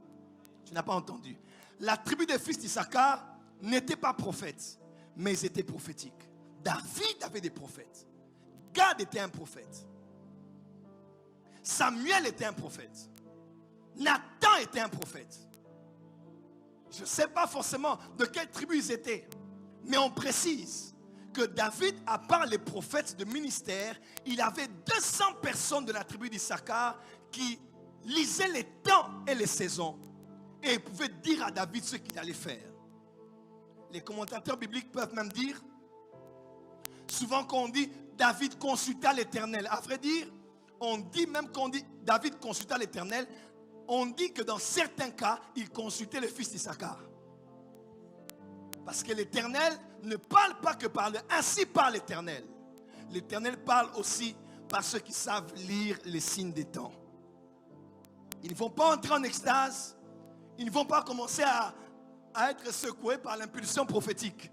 Speaker 1: Tu n'as pas entendu. La tribu des fils d'Issachar n'était pas prophètes, mais ils étaient prophétiques. David avait des prophètes. Gad était un prophète. Samuel était un prophète. Nathan était un prophète. Je ne sais pas forcément de quelle tribu ils étaient, mais on précise que David, à part les prophètes de ministère, il avait 200 personnes de la tribu d'Issachar qui lisaient les temps et les saisons et pouvaient dire à David ce qu'il allait faire. Les commentateurs bibliques peuvent même dire, souvent quand on dit David consulta l'Éternel, à vrai dire, on dit même qu'on dit David consulta l'Éternel, on dit que dans certains cas, il consultait le fils d'Issachar. Parce que l'Éternel ne parle pas que par ainsi parle l'Éternel. L'Éternel parle aussi par ceux qui savent lire les signes des temps. Ils ne vont pas entrer en extase. Ils ne vont pas commencer à être secoués par l'impulsion prophétique.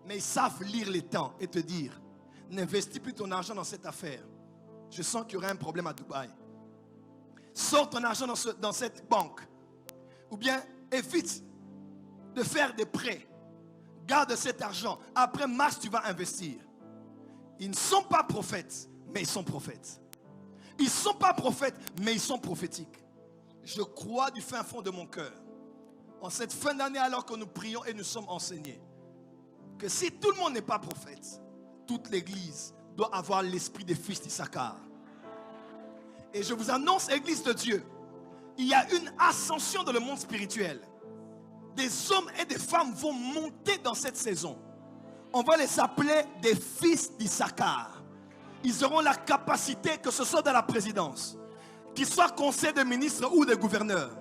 Speaker 1: Mais ils savent lire les temps et te dire, n'investis plus ton argent dans cette affaire. Je sens qu'il y aura un problème à Dubaï. Sors ton argent dans cette banque. Ou bien évite de faire des prêts. Garde cet argent. Après mars, tu vas investir. Ils ne sont pas prophètes, mais ils sont prophètes. Ils ne sont pas prophètes, mais ils sont prophétiques. Je crois du fin fond de mon cœur, en cette fin d'année, alors que nous prions et nous sommes enseignés, que si tout le monde n'est pas prophète, toute l'église doit avoir l'esprit des fils d'Issachar. Et je vous annonce, église de Dieu, il y a une ascension dans le monde spirituel. Des hommes et des femmes vont monter dans cette saison. On va les appeler des fils d'Issachar. Ils auront la capacité, que ce soit dans la présidence, qu'ils soient conseil de ministres ou de gouverneurs,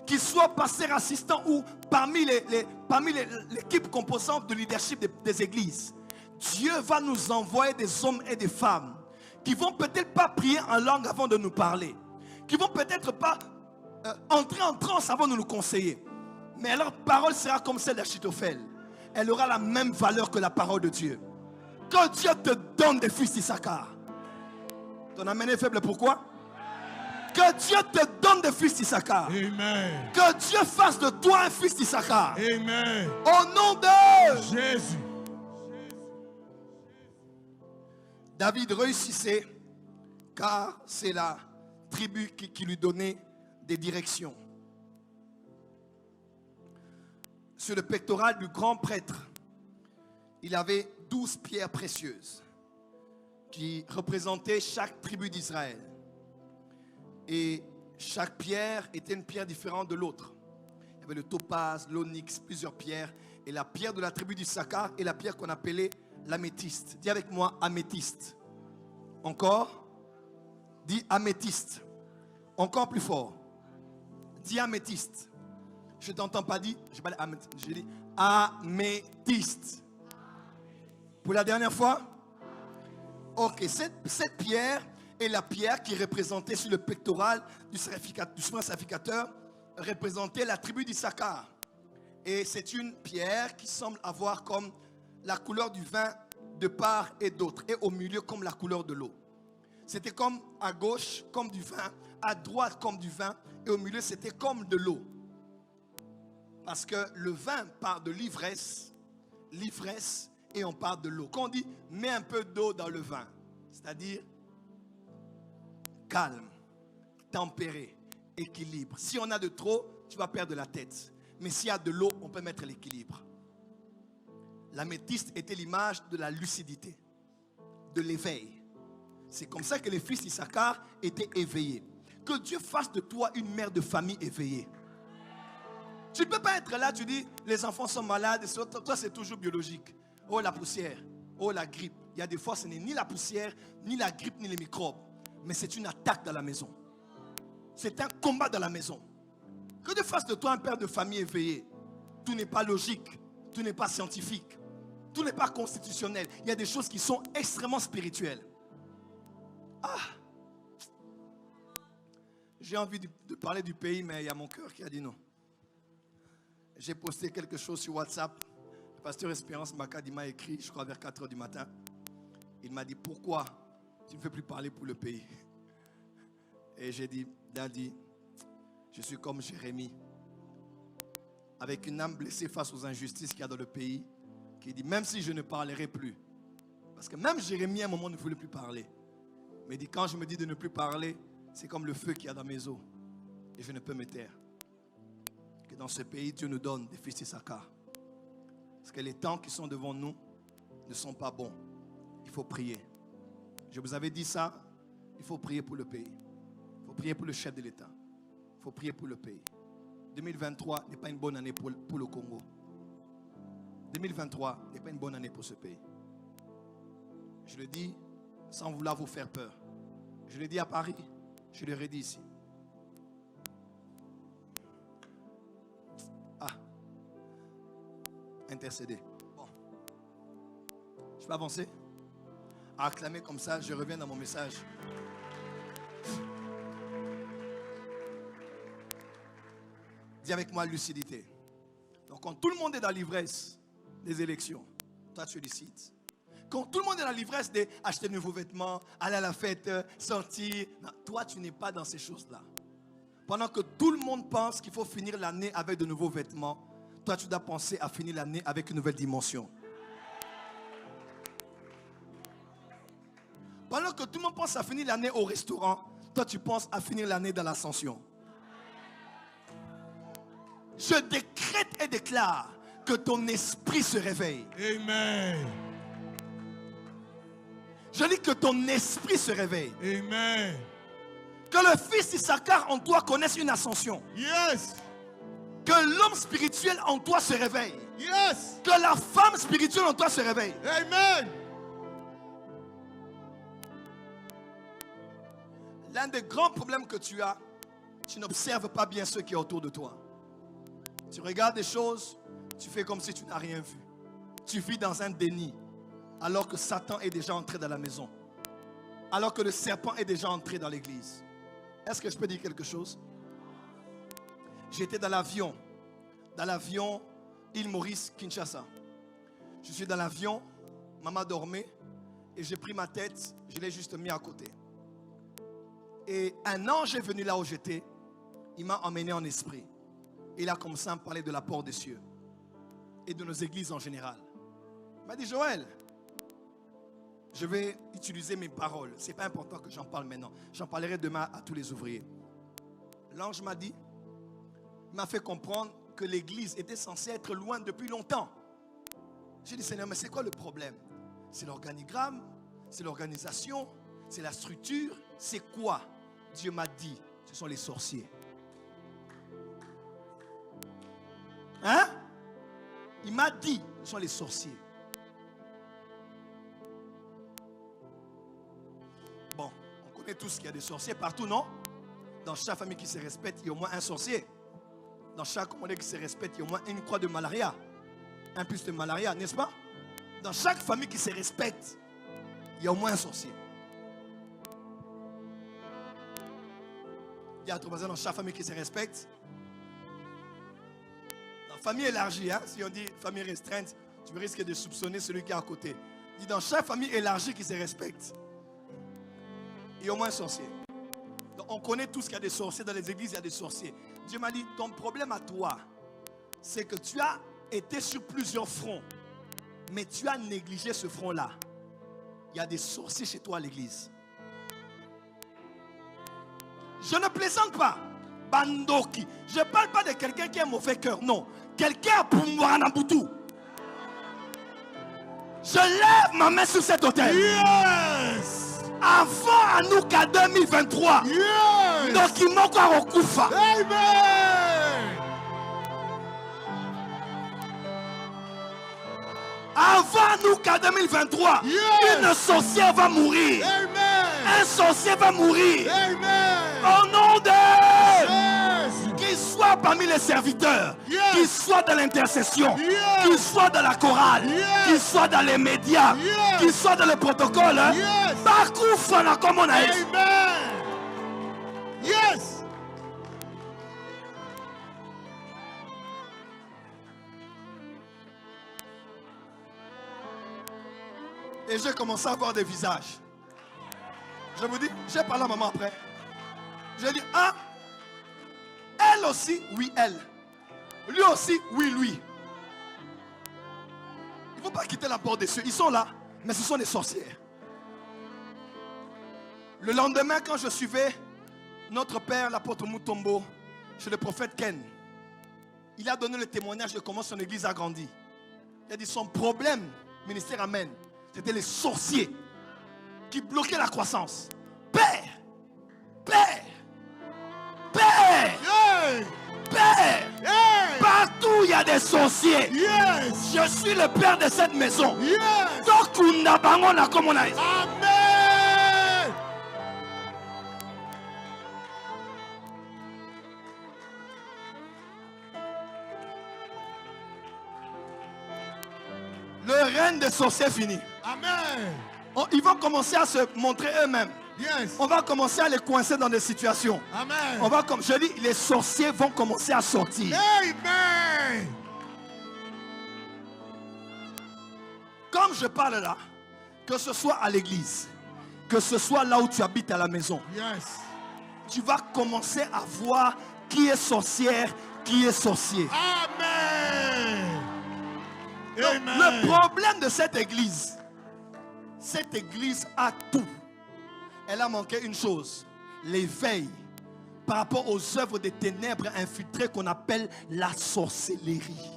Speaker 1: qu'ils soient pasteurs assistants ou parmi l'équipe composante de leadership des églises. Dieu va nous envoyer des hommes et des femmes qui vont peut-être pas prier en langue avant de nous parler, qui vont peut-être pas entrer en transe avant de nous conseiller, mais leur parole sera comme celle d'Achitophel. Elle aura la même valeur que la parole de Dieu. Que Dieu te donne des fils d'Issachar. Ton amen est faible, pourquoi? Que Dieu te donne des fils d'Issachar.
Speaker 3: Amen.
Speaker 1: Que Dieu fasse de toi un fils d'Issachar.
Speaker 3: Amen.
Speaker 1: Au nom de
Speaker 3: Jésus.
Speaker 1: David réussissait car c'est la tribu qui lui donnait des directions. Sur le pectoral du grand prêtre, il avait 12 pierres précieuses qui représentaient chaque tribu d'Israël. Et chaque pierre était une pierre différente de l'autre. Il y avait le topaz, l'onyx, plusieurs pierres. Et la pierre de la tribu d'Issachar est la pierre qu'on appelait l'améthyste. Dis avec moi, améthyste. Encore. Dis améthyste. Encore plus fort. Dis améthyste. Je ne t'entends pas dire. Je dis améthyste. Pour la dernière fois. Ok, cette pierre est la pierre qui représentait sur le pectoral du souverain sacrificateur, représentait la tribu d'Issachar. Et c'est une pierre qui semble avoir comme la couleur du vin de part et d'autre, et au milieu comme la couleur de l'eau. C'était comme à gauche comme du vin, à droite comme du vin, et au milieu c'était comme de l'eau. Parce que le vin part de l'ivresse, et on parle de l'eau. Quand on dit mets un peu d'eau dans le vin, c'est-à-dire calme, tempéré, équilibre. Si on a de trop, tu vas perdre la tête. Mais s'il y a de l'eau, on peut mettre l'équilibre. L'améthyste était l'image de la lucidité, de l'éveil. C'est comme ça que les fils d'Issachar étaient éveillés. Que Dieu fasse de toi une mère de famille éveillée. Tu ne peux pas être là, tu dis, les enfants sont malades, toi c'est toujours biologique. Oh la poussière, oh la grippe. Il y a des fois, ce n'est ni la poussière, ni la grippe, ni les microbes. Mais c'est une attaque dans la maison. C'est un combat dans la maison. Que de face de toi un père de famille éveillé. Tout n'est pas logique, tout n'est pas scientifique, tout n'est pas constitutionnel. Il y a des choses qui sont extrêmement spirituelles. Ah! J'ai envie de parler du pays, mais il y a mon cœur qui a dit non. J'ai posté quelque chose sur WhatsApp. Le pasteur Espérance Makadi m'a écrit, je crois vers 4 h du matin. Il m'a dit, pourquoi tu ne veux plus parler pour le pays? Et j'ai dit, Daddy, je suis comme Jérémie, avec une âme blessée face aux injustices qu'il y a dans le pays, qui dit, même si je ne parlerai plus, parce que même Jérémie à un moment ne voulait plus parler, mais il dit, quand je me dis de ne plus parler, c'est comme le feu qu'il y a dans mes os, et je ne peux me taire. Que dans ce pays, Dieu nous donne des fils d'Issachar. Parce que les temps qui sont devant nous ne sont pas bons. Il faut prier. Je vous avais dit ça, il faut prier pour le pays. Il faut prier pour le chef de l'État. Il faut prier pour le pays. 2023 n'est pas une bonne année pour le Congo. 2023 n'est pas une bonne année pour ce pays. Je le dis sans vouloir vous faire peur. Je le dis à Paris, je le redis ici. Intercéder. Bon. Je peux avancer? À acclamer comme ça, je reviens dans mon message. Dis avec moi lucidité. Donc quand tout le monde est dans l'ivresse des élections, toi tu décides. Quand tout le monde est dans l'ivresse d'acheter de nouveaux vêtements, aller à la fête, sortir, non, toi tu n'es pas dans ces choses-là. Pendant que tout le monde pense qu'il faut finir l'année avec de nouveaux vêtements, toi, tu dois penser à finir l'année avec une nouvelle dimension. Pendant que tout le monde pense à finir l'année au restaurant, toi, tu penses à finir l'année dans l'ascension. Je décrète et déclare que ton esprit se réveille.
Speaker 3: Amen.
Speaker 1: Je dis que ton esprit se réveille.
Speaker 3: Amen.
Speaker 1: Que le fils d'Issachar en toi connaisse une ascension.
Speaker 3: Yes.
Speaker 1: Que l'homme spirituel en toi se réveille.
Speaker 3: Yes.
Speaker 1: Que la femme spirituelle en toi se réveille.
Speaker 3: Amen.
Speaker 1: L'un des grands problèmes que tu as, tu n'observes pas bien ceux qui sont autour de toi. Tu regardes des choses, tu fais comme si tu n'as rien vu. Tu vis dans un déni, alors que Satan est déjà entré dans la maison. Alors que le serpent est déjà entré dans l'église. Est-ce que je peux dire quelque chose? J'étais dans l'avion Île Maurice, Kinshasa. Je suis dans l'avion, maman dormait, et j'ai pris ma tête, je l'ai juste mis à côté. Et un ange est venu là où j'étais, il m'a emmené en esprit. Il a commencé à me parler de la porte des cieux et de nos églises en général. Il m'a dit, Joël, je vais utiliser mes paroles. Ce n'est pas important que j'en parle maintenant. J'en parlerai demain à tous les ouvriers. L'ange m'a dit, il m'a fait comprendre que l'église était censée être loin depuis longtemps. J'ai dit, Seigneur, mais c'est quoi le problème? C'est l'organigramme? C'est l'organisation? C'est la structure? C'est quoi? Dieu m'a dit, ce sont les sorciers. Hein? Il m'a dit, ce sont les sorciers. Bon, on connaît tous qu'il y a des sorciers partout, non? Dans chaque famille qui se respecte, il y a au moins un sorcier. Dans chaque communauté qui se respecte, il y a au moins une croix de malaria. Un plus de malaria, n'est-ce pas? Dans chaque famille qui se respecte, il y a au moins un sorcier. Il y a dans chaque famille qui se respecte. Dans la famille élargie, hein, si on dit famille restreinte, tu risques de soupçonner celui qui est à côté. Dit dans chaque famille élargie qui se respecte, il y a au moins un sorcier. Donc on connaît tous qu'il y a des sorciers dans les églises, il y a des sorciers. Dieu m'a dit, ton problème à toi, c'est que tu as été sur plusieurs fronts, mais tu as négligé ce front-là. Il y a des sorciers chez toi à l'église. Je ne plaisante pas. Bandoki. Je ne parle pas de quelqu'un qui a un mauvais cœur. Non. Quelqu'un a pour moi un boutou. Je lève ma main sur cet hôtel.
Speaker 3: Yes.
Speaker 1: Avant Anouka 2023.
Speaker 3: Yes.
Speaker 1: Donc il m'a encore au Koufa.
Speaker 3: Amen.
Speaker 1: Avant nous qu'en 2023,
Speaker 3: Yes.
Speaker 1: une sorcière va mourir.
Speaker 3: Amen.
Speaker 1: Un sorcier va mourir.
Speaker 3: Amen.
Speaker 1: Au nom de...
Speaker 3: Yes.
Speaker 1: Qu'il soit parmi les serviteurs,
Speaker 3: Yes.
Speaker 1: qu'il soit dans l'intercession,
Speaker 3: Yes.
Speaker 1: qu'il soit dans la chorale,
Speaker 3: Yes.
Speaker 1: qu'il soit dans les médias,
Speaker 3: Yes.
Speaker 1: qu'il soit dans le protocole.
Speaker 3: Yes.
Speaker 1: Bakufana comme on a dit.
Speaker 3: Amen. Yes.
Speaker 1: Et j'ai commencé à voir des visages. Je vous dis, j'ai parlé à maman après. J'ai dit, ah, elle aussi, oui, elle. Lui aussi, oui, lui. Il ne faut pas quitter la porte des cieux. Ils sont là, mais ce sont des sorcières. Le lendemain, quand je suivais notre père, l'apôtre Mutombo, chez le prophète Ken, il a donné le témoignage de comment son église a grandi. Il a dit, son problème, ministère Amen, c'était les sorciers qui bloquaient la croissance. Père, Père, Père,
Speaker 3: Yeah.
Speaker 1: Père,
Speaker 3: Yeah.
Speaker 1: partout il y a des sorciers.
Speaker 3: Yes.
Speaker 1: Je suis le père de cette maison.
Speaker 3: Yes.
Speaker 1: Donc on a bangon comme on a dit.
Speaker 3: Amen.
Speaker 1: Le règne des sorciers fini.
Speaker 3: Amen.
Speaker 1: Ils vont commencer à se montrer eux-mêmes.
Speaker 3: Yes.
Speaker 1: On va commencer à les coincer dans des situations.
Speaker 3: Amen.
Speaker 1: On va comme je dis, les sorciers vont commencer à sortir.
Speaker 3: Amen.
Speaker 1: Comme je parle là, que ce soit à l'église, que ce soit là où tu habites à la maison,
Speaker 3: Yes.
Speaker 1: tu vas commencer à voir qui est sorcière, qui est sorcier.
Speaker 3: Amen.
Speaker 1: Donc,
Speaker 3: Amen.
Speaker 1: le problème de cette église a tout. Elle a manqué une chose, l'éveil par rapport aux œuvres des ténèbres infiltrées qu'on appelle la sorcellerie.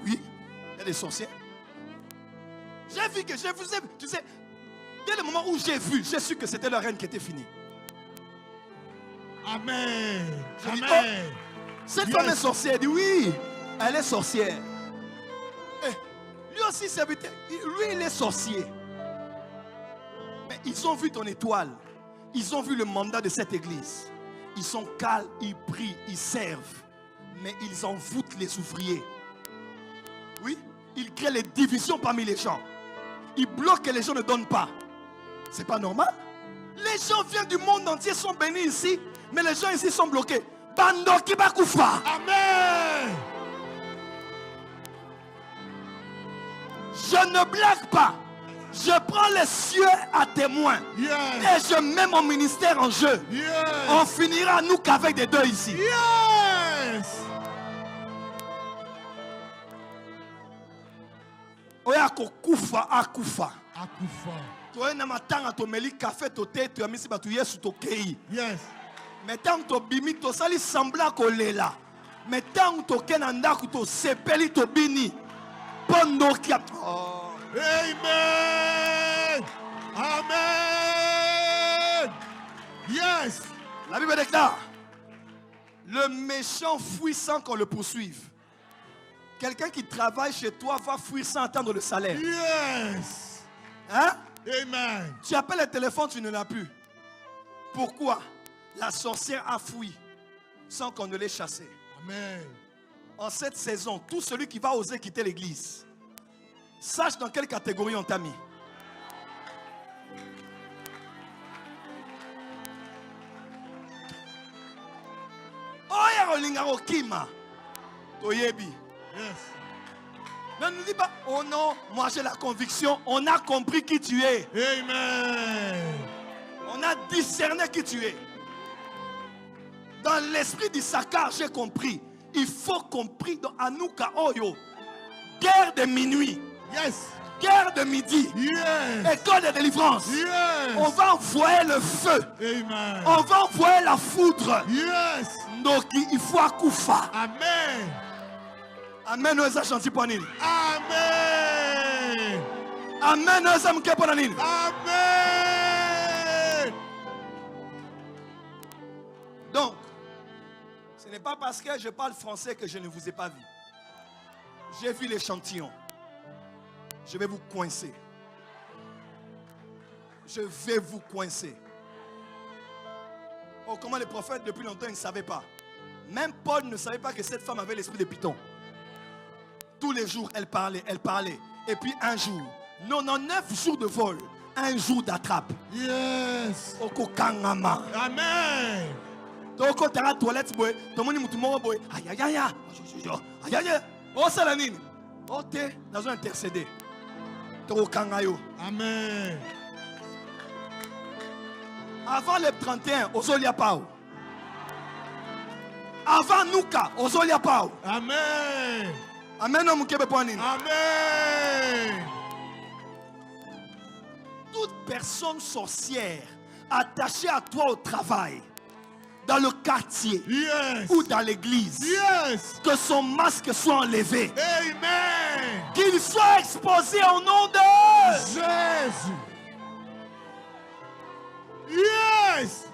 Speaker 1: Oui, il y a des sorciers. J'ai vu que tu sais, dès le moment où j'ai vu, j'ai su que c'était le règne qui était fini.
Speaker 3: Amen.
Speaker 1: Je dis,
Speaker 3: Amen.
Speaker 1: Cette
Speaker 3: Yes.
Speaker 1: femme est sorcière. Elle dit oui, elle est sorcière. Et lui aussi, serviteur, lui, il est sorcier. Mais ils ont vu ton étoile. Ils ont vu le mandat de cette église. Ils sont calmes, ils prient, ils servent. Mais ils envoûtent les ouvriers. Oui, ils créent les divisions parmi les gens. Ils bloquent et les gens ne donnent pas. C'est pas normal. Les gens viennent du monde entier, sont bénis ici. Mais les gens ici sont bloqués. Bando Kibakoufa.
Speaker 3: Amen.
Speaker 1: Je ne blague pas. Je prends les cieux à témoin.
Speaker 3: Yes.
Speaker 1: Et je mets mon ministère en jeu.
Speaker 3: Yes.
Speaker 1: On finira nous qu'avec des deux ici.
Speaker 3: Yes.
Speaker 1: Oya kokufa akufa.
Speaker 3: Akufa.
Speaker 1: Toi na matanga to meli café to te to amisi batu yesu to kei.
Speaker 3: Yes.
Speaker 1: Mais tant to bimi to sali sembla kolela. Mais tant to kena ndaku to sepeli to bini. Pondo kia. Oh.
Speaker 3: Amen. Amen. Yes.
Speaker 1: La Bible déclare, le méchant fuit sans qu'on le poursuive. Quelqu'un qui travaille chez toi va fuir sans attendre le salaire.
Speaker 3: Yes.
Speaker 1: Hein?
Speaker 3: Amen.
Speaker 1: Tu appelles le téléphone, tu ne l'as plus. Pourquoi? La sorcière a fui sans qu'on ne l'ait chassé.
Speaker 3: Amen.
Speaker 1: En cette saison, tout celui qui va oser quitter l'église, sache dans quelle catégorie on t'a mis. Oya rolingaro kima. Toyebi.
Speaker 3: Yes.
Speaker 1: Ne nous dis pas, oh non, moi j'ai la conviction, on a compris qui tu es.
Speaker 3: Amen.
Speaker 1: On a discerné qui tu es. Dans l'esprit d'Issachar, j'ai compris. Il faut compris dans Anouka Oyo. Guerre de minuit.
Speaker 3: Yes.
Speaker 1: Guerre de midi.
Speaker 3: Yes.
Speaker 1: École de délivrance.
Speaker 3: Yes.
Speaker 1: On va envoyer le feu.
Speaker 3: Amen.
Speaker 1: On va envoyer la foudre.
Speaker 3: Yes.
Speaker 1: Donc il faut akoufa.
Speaker 3: Amen.
Speaker 1: Amen. Oza chanti ponini.
Speaker 3: Amen.
Speaker 1: Amen. Oza mke ponini.
Speaker 3: Amen.
Speaker 1: Donc, ce n'est pas parce que je parle français que je ne vous ai pas vu. J'ai vu l'échantillon. Je vais vous coincer. Je vais vous coincer. Oh, comment les prophètes depuis longtemps ils ne savaient pas. Même Paul ne savait pas que cette femme avait l'esprit de Python. Tous les jours, elle parlait, elle parlait. Et puis un jour, 99 jours de vol, un jour d'attrape.
Speaker 3: Yes.
Speaker 1: Oko kangama.
Speaker 3: Amen.
Speaker 1: Donc quand tu es à la toilette, tu es aïe aïe aïe aïe aïe aïe. Oh c'est la nini. Oh t'es dans un intercédé. Tu es au kangayo.
Speaker 3: Amen.
Speaker 1: Avant le 31, aux Oliapao. Avant Nuka, aux Oliapao.
Speaker 3: Amen.
Speaker 1: Amen.
Speaker 3: Amen.
Speaker 1: Toute personne sorcière attachée à toi au travail, dans le quartier
Speaker 3: Yes.
Speaker 1: ou dans l'église,
Speaker 3: Yes.
Speaker 1: que son masque soit enlevé,
Speaker 3: Amen.
Speaker 1: qu'il soit exposé au nom de
Speaker 3: Jésus. Yes.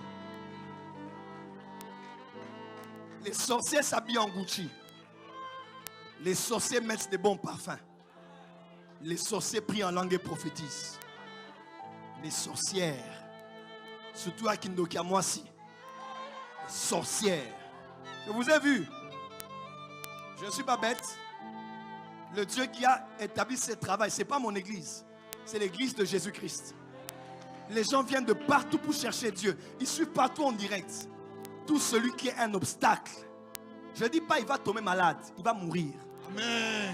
Speaker 1: Les sorciers s'habillent en Gucci. Les sorciers mettent des bons parfums. Les sorciers prient en langue et prophétisent. Les sorcières, surtout à Kindokia Mwasi, les sorcières. Je vous ai vu. Je ne suis pas bête. Le Dieu qui a établi ce travail, ce n'est pas mon église. C'est l'église de Jésus-Christ. Les gens viennent de partout pour chercher Dieu. Ils suivent partout en direct. Tout celui qui est un obstacle. Je ne dis pas il va tomber malade, il va mourir.
Speaker 3: Amen.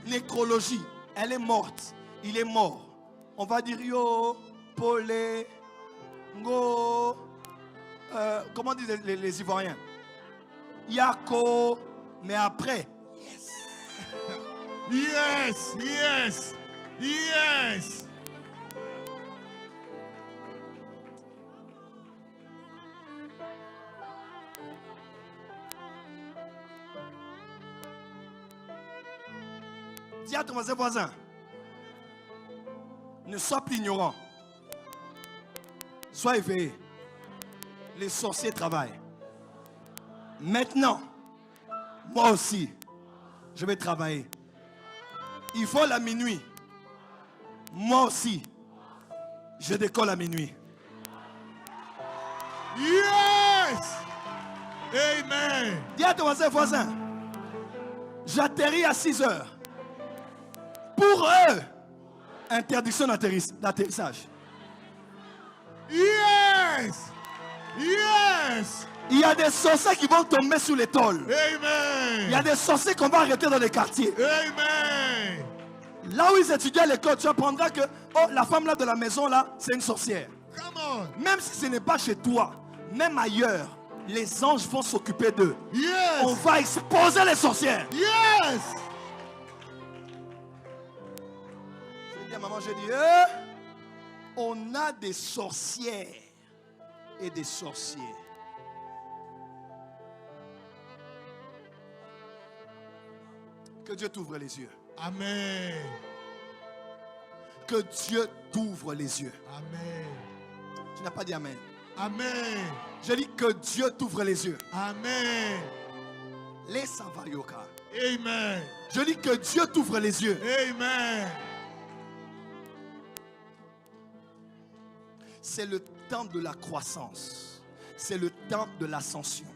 Speaker 1: Nécrologie, elle est morte, il est mort. On va dire yo, polé, ngo, comment disent les Ivoiriens? Yako, mais après.
Speaker 3: Yes. Yes. Yes.
Speaker 1: Dis à ton voisin, ne sois plus ignorant. Sois éveillé. Les sorciers travaillent. Maintenant, moi aussi, je vais travailler. Il faut la minuit. Moi aussi, je décolle à minuit.
Speaker 3: Yes. Amen.
Speaker 1: Dis à ton voisin, j'atterris à 6 heures. Pour eux, interdiction d'atterrissage.
Speaker 3: Yes. Yes.
Speaker 1: Il y a des sorciers qui vont tomber sur les tôles.
Speaker 3: Amen.
Speaker 1: Il y a des sorciers qu'on va arrêter dans les quartiers.
Speaker 3: Amen.
Speaker 1: Là où ils étudiaient à l'école, tu apprendras que la femme là de la maison là, c'est une sorcière.
Speaker 3: Come on.
Speaker 1: Même si ce n'est pas chez toi, même ailleurs, les anges vont s'occuper d'eux.
Speaker 3: Yes.
Speaker 1: On va exposer les sorcières.
Speaker 3: Yes.
Speaker 1: Je dis à maman, je dis, on a des sorcières et des sorciers. Que Dieu t'ouvre les yeux.
Speaker 3: Amen.
Speaker 1: Que Dieu t'ouvre les yeux.
Speaker 3: Amen.
Speaker 1: Tu n'as pas dit amen.
Speaker 3: Amen.
Speaker 1: Je dis que Dieu t'ouvre les yeux.
Speaker 3: Amen.
Speaker 1: Les Savayoka.
Speaker 3: Amen.
Speaker 1: Je dis que Dieu t'ouvre les yeux.
Speaker 3: Amen.
Speaker 1: C'est le temps de la croissance. C'est le temps de l'ascension.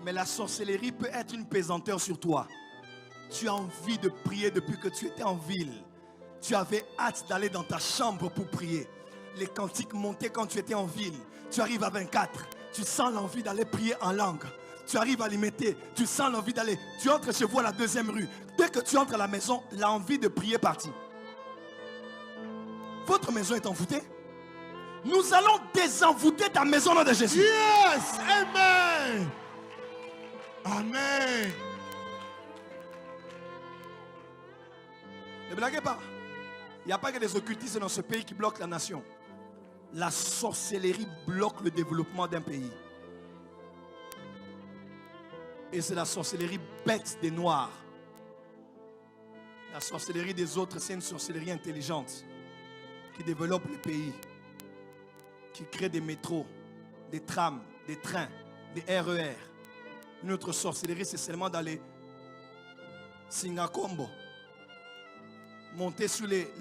Speaker 1: Mais la sorcellerie peut être une pesanteur sur toi. Tu as envie de prier depuis que tu étais en ville. Tu avais hâte d'aller dans ta chambre pour prier. Les cantiques montaient quand tu étais en ville. Tu arrives à 24. Tu sens l'envie d'aller prier en langue. Tu arrives à Limité. Tu sens l'envie d'aller. Tu entres chez vous à la 2e rue. Dès que tu entres à la maison, l'envie de prier partit. Votre maison est envoûtée. Nous allons désenvoûter ta maison au nom de Jésus.
Speaker 3: Yes. Amen. Amen.
Speaker 1: Ne blaguez pas. Il n'y a pas que des occultistes dans ce pays qui bloquent la nation. La sorcellerie bloque le développement d'un pays. Et c'est la sorcellerie bête des Noirs. La sorcellerie des autres, c'est une sorcellerie intelligente qui développe le pays, qui crée des métros, des trams, des trains, des RER. Une autre sorcellerie, c'est seulement d'aller Singakombo. Monter sur les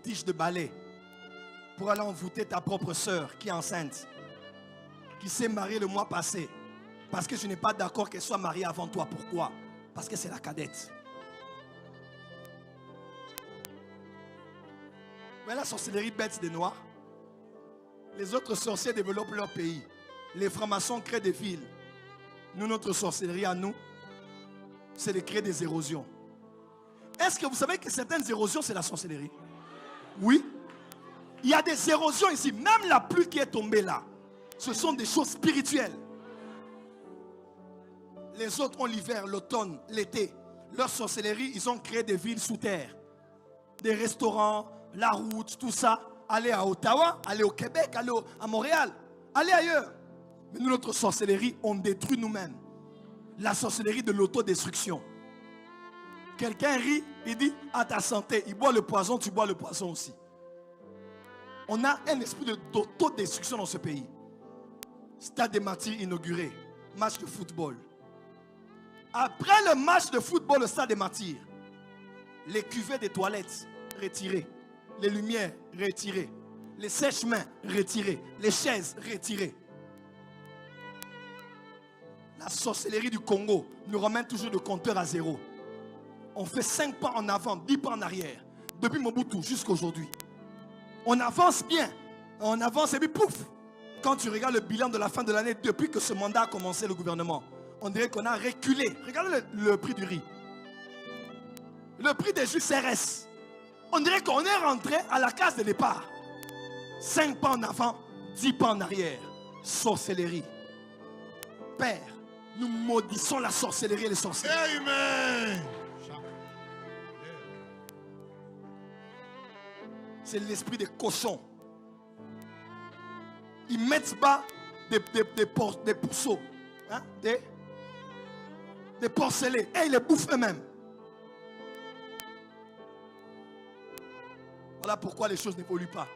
Speaker 1: tiges de balai pour aller envoûter ta propre sœur qui est enceinte, qui s'est mariée le mois passé, parce que je n'ai pas d'accord qu'elle soit mariée avant toi. Pourquoi? Parce que c'est la cadette. Mais la sorcellerie bête des Noirs. Les autres sorciers développent leur pays. Les francs-maçons créent des villes. Nous, notre sorcellerie à nous, c'est de créer des érosions. Est-ce que vous savez que certaines érosions, c'est la sorcellerie? Oui. Il y a des érosions ici. Même la pluie qui est tombée là, ce sont des choses spirituelles. Les autres ont l'hiver, l'automne, l'été. Leur sorcellerie, ils ont créé des villes sous terre. Des restaurants, la route, tout ça. Allez à Ottawa, allez au Québec, allez à Montréal, allez ailleurs. Mais nous, notre sorcellerie, on détruit nous-mêmes. La sorcellerie de l'autodestruction. Quelqu'un rit, il dit à ta santé, il boit le poison, tu bois le poison aussi. On a un esprit d'autodestruction dans ce pays. Stade des Martyrs inauguré, match de football. Après le match de football, le stade des Martyrs, les cuvées des toilettes retirées, les lumières retirées, les sèche-mains retirés, les chaises retirées. La sorcellerie du Congo nous ramène toujours le compteur à zéro. On fait 5 pas en avant, 10 pas en arrière. Depuis Mobutu jusqu'à aujourd'hui. On avance bien. On avance et puis pouf. Quand tu regardes le bilan de la fin de l'année, depuis que ce mandat a commencé, le gouvernement, on dirait qu'on a reculé. Regardez le prix du riz. Le prix des jus CRS. On dirait qu'on est rentré à la case de départ. 5 pas en avant, 10 pas en arrière. Sorcellerie. Père, nous maudissons la sorcellerie et les sorciers.
Speaker 3: Amen.
Speaker 1: C'est l'esprit des cochons. Ils mettent bas des pourceaux, hein, des porcelets, et ils les bouffent eux-mêmes. Voilà pourquoi les choses n'évoluent pas.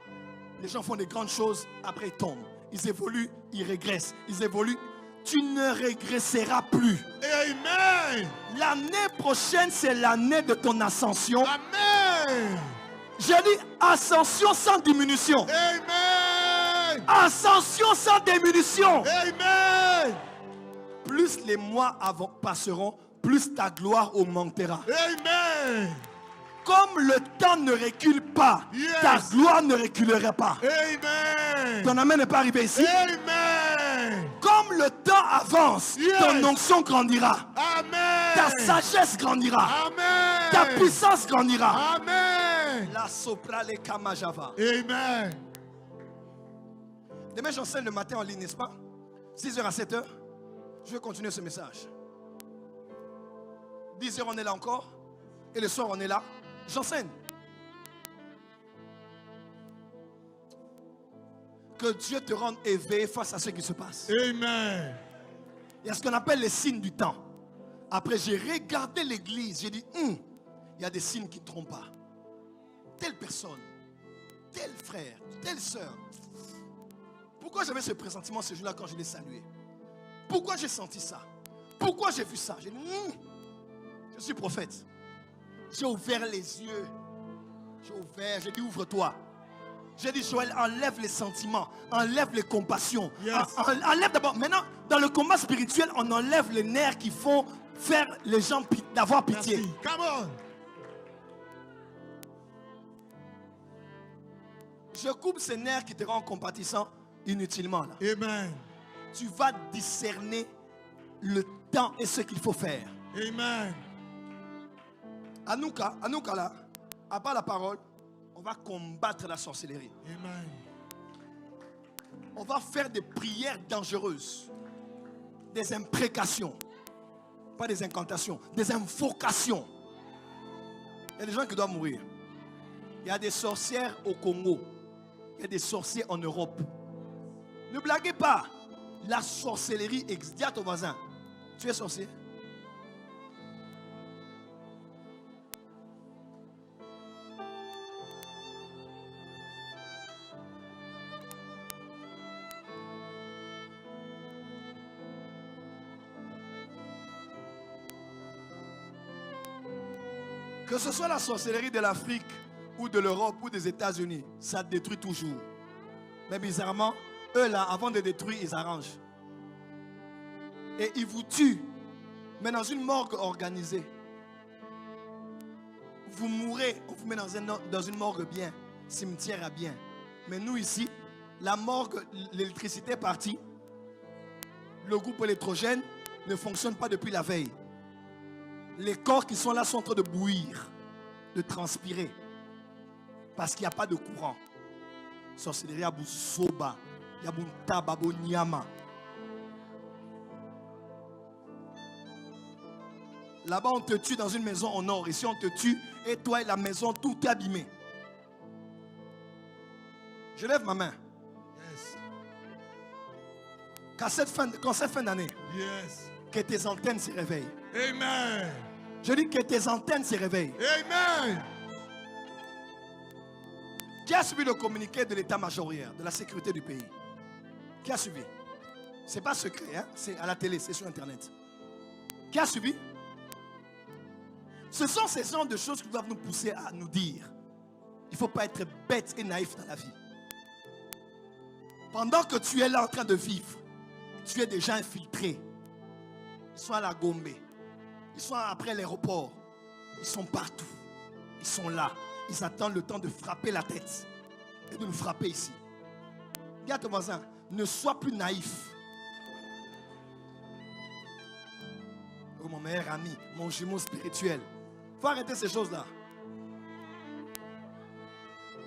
Speaker 1: Les gens font des grandes choses, après ils tombent. Ils évoluent, ils régressent. Ils évoluent. Tu ne régresseras plus.
Speaker 3: Amen.
Speaker 1: L'année prochaine, c'est l'année de ton ascension.
Speaker 3: Amen.
Speaker 1: J'ai dit ascension sans diminution.
Speaker 3: Amen.
Speaker 1: Ascension sans diminution.
Speaker 3: Amen.
Speaker 1: Plus les mois passeront, plus ta gloire augmentera.
Speaker 3: Amen.
Speaker 1: Comme le temps ne recule pas,
Speaker 3: Yes.
Speaker 1: ta gloire ne reculera pas.
Speaker 3: Amen.
Speaker 1: Ton amen n'est pas arrivé ici.
Speaker 3: Amen.
Speaker 1: Comme le temps avance,
Speaker 3: Yes.
Speaker 1: ton onction grandira.
Speaker 3: Amen.
Speaker 1: Ta sagesse grandira.
Speaker 3: Amen.
Speaker 1: Ta puissance grandira.
Speaker 3: Amen.
Speaker 1: La sopra le kamajava.
Speaker 3: Amen.
Speaker 1: Demain, j'enseigne le matin en ligne, n'est-ce pas? 6h à 7h. Je vais continuer ce message. 10h, on est là encore. Et le soir, on est là. J'enseigne. Que Dieu te rende éveillé face à ce qui se passe.
Speaker 3: Amen.
Speaker 1: Il y a ce qu'on appelle les signes du temps. Après, j'ai regardé l'église. J'ai dit, il y a des signes qui ne trompent pas. Telle personne, tel frère, telle soeur. Pourquoi j'avais ce pressentiment ce jour-là quand je l'ai salué? Pourquoi j'ai senti ça? Pourquoi j'ai vu ça? J'ai dit, je suis prophète. J'ai ouvert les yeux. J'ai dit, ouvre-toi. J'ai dit, Joël, enlève les sentiments, enlève les compassions.
Speaker 3: Yes.
Speaker 1: Enlève d'abord. Maintenant, dans le combat spirituel, on enlève les nerfs qui font faire les gens d'avoir pitié.
Speaker 3: Merci. Come on.
Speaker 1: Je coupe ces nerfs qui te rendent compatissant inutilement. Là.
Speaker 3: Amen.
Speaker 1: Tu vas discerner le temps et ce qu'il faut faire.
Speaker 3: Amen.
Speaker 1: Anouka là, à part la parole, on va combattre la sorcellerie.
Speaker 3: Amen.
Speaker 1: On va faire des prières dangereuses, des imprécations, pas des incantations, des invocations. Il y a des gens qui doivent mourir. Il y a des sorcières au Congo. Il y a des sorciers en Europe. Ne blaguez pas. La sorcellerie existe. Dis à ton voisin, tu es sorcier? Que ce soit la sorcellerie de l'Afrique ou de l'Europe ou des États-Unis, ça détruit toujours. Mais bizarrement, eux là, avant de détruire, ils arrangent. Et ils vous tuent. Mais dans une morgue organisée. Vous mourrez, on vous met dans une morgue bien, cimetière à bien. Mais nous ici, la morgue, l'électricité est partie. Le groupe électrogène ne fonctionne pas depuis la veille. Les corps qui sont là sont en train de bouillir, de transpirer. Parce qu'il n'y a pas de courant. Sorcellerie à Soba, Yabunta Babo Nyama. Là-bas, on te tue dans une maison en or. Ici, on te tue et toi et la maison, tout est abîmé. Je lève ma main.
Speaker 3: Yes.
Speaker 1: Quand cette fin d'année,
Speaker 3: Yes.
Speaker 1: que tes antennes se réveillent.
Speaker 3: Amen.
Speaker 1: Je dis que tes antennes se réveillent.
Speaker 3: Amen.
Speaker 1: Qui a suivi le communiqué de l'état-major, de la sécurité du pays? Qui a suivi? Ce n'est pas secret, hein? C'est à la télé, c'est sur Internet. Qui a suivi? Ce sont ces genres de choses qui doivent nous pousser à nous dire il ne faut pas être bête et naïf dans la vie. Pendant que tu es là en train de vivre, tu es déjà infiltré. Ils sont à la Gombe, ils sont après l'aéroport, ils sont partout. Ils sont là, ils attendent le temps de frapper la tête et de nous frapper ici. Dis à ton voisin, ne sois plus naïf. Oh, mon meilleur ami, mon jumeau spirituel. Il faut arrêter ces choses-là.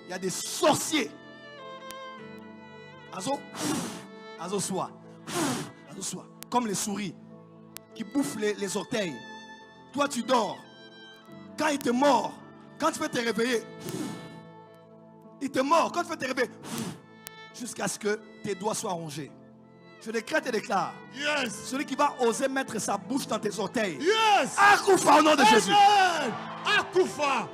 Speaker 1: Il y a des sorciers. Azo soit. Comme les souris qui bouffent les orteils. Toi, tu dors. Quand il te mord, quand tu veux te réveiller, il te mord. Quand tu veux te réveiller, jusqu'à ce que tes doigts soient rongés. Je décrète et déclare.
Speaker 3: Yes.
Speaker 1: Celui qui va oser mettre sa bouche dans tes orteils.
Speaker 3: Yes.
Speaker 1: Akoufa au nom de Jésus.
Speaker 3: Amen. Akoufa.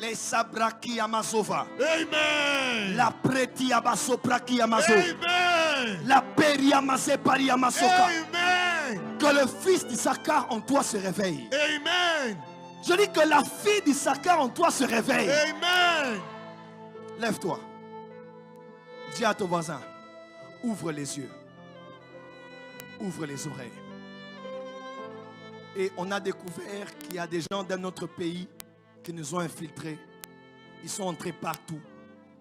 Speaker 1: Les sabraki amazova.
Speaker 3: Amen.
Speaker 1: La preti abasopraki amazo.
Speaker 3: Amen.
Speaker 1: La peri amazé pari amasoka.
Speaker 3: Amen.
Speaker 1: Que le fils d'Issachar en toi se réveille.
Speaker 3: Amen.
Speaker 1: Je dis que la fille d'Issachar en toi se réveille.
Speaker 3: Amen.
Speaker 1: Lève-toi. Dis à ton voisin, ouvre les yeux. Ouvre les oreilles. Et on a découvert qu'il y a des gens dans notre pays qui nous ont infiltrés. Ils sont entrés partout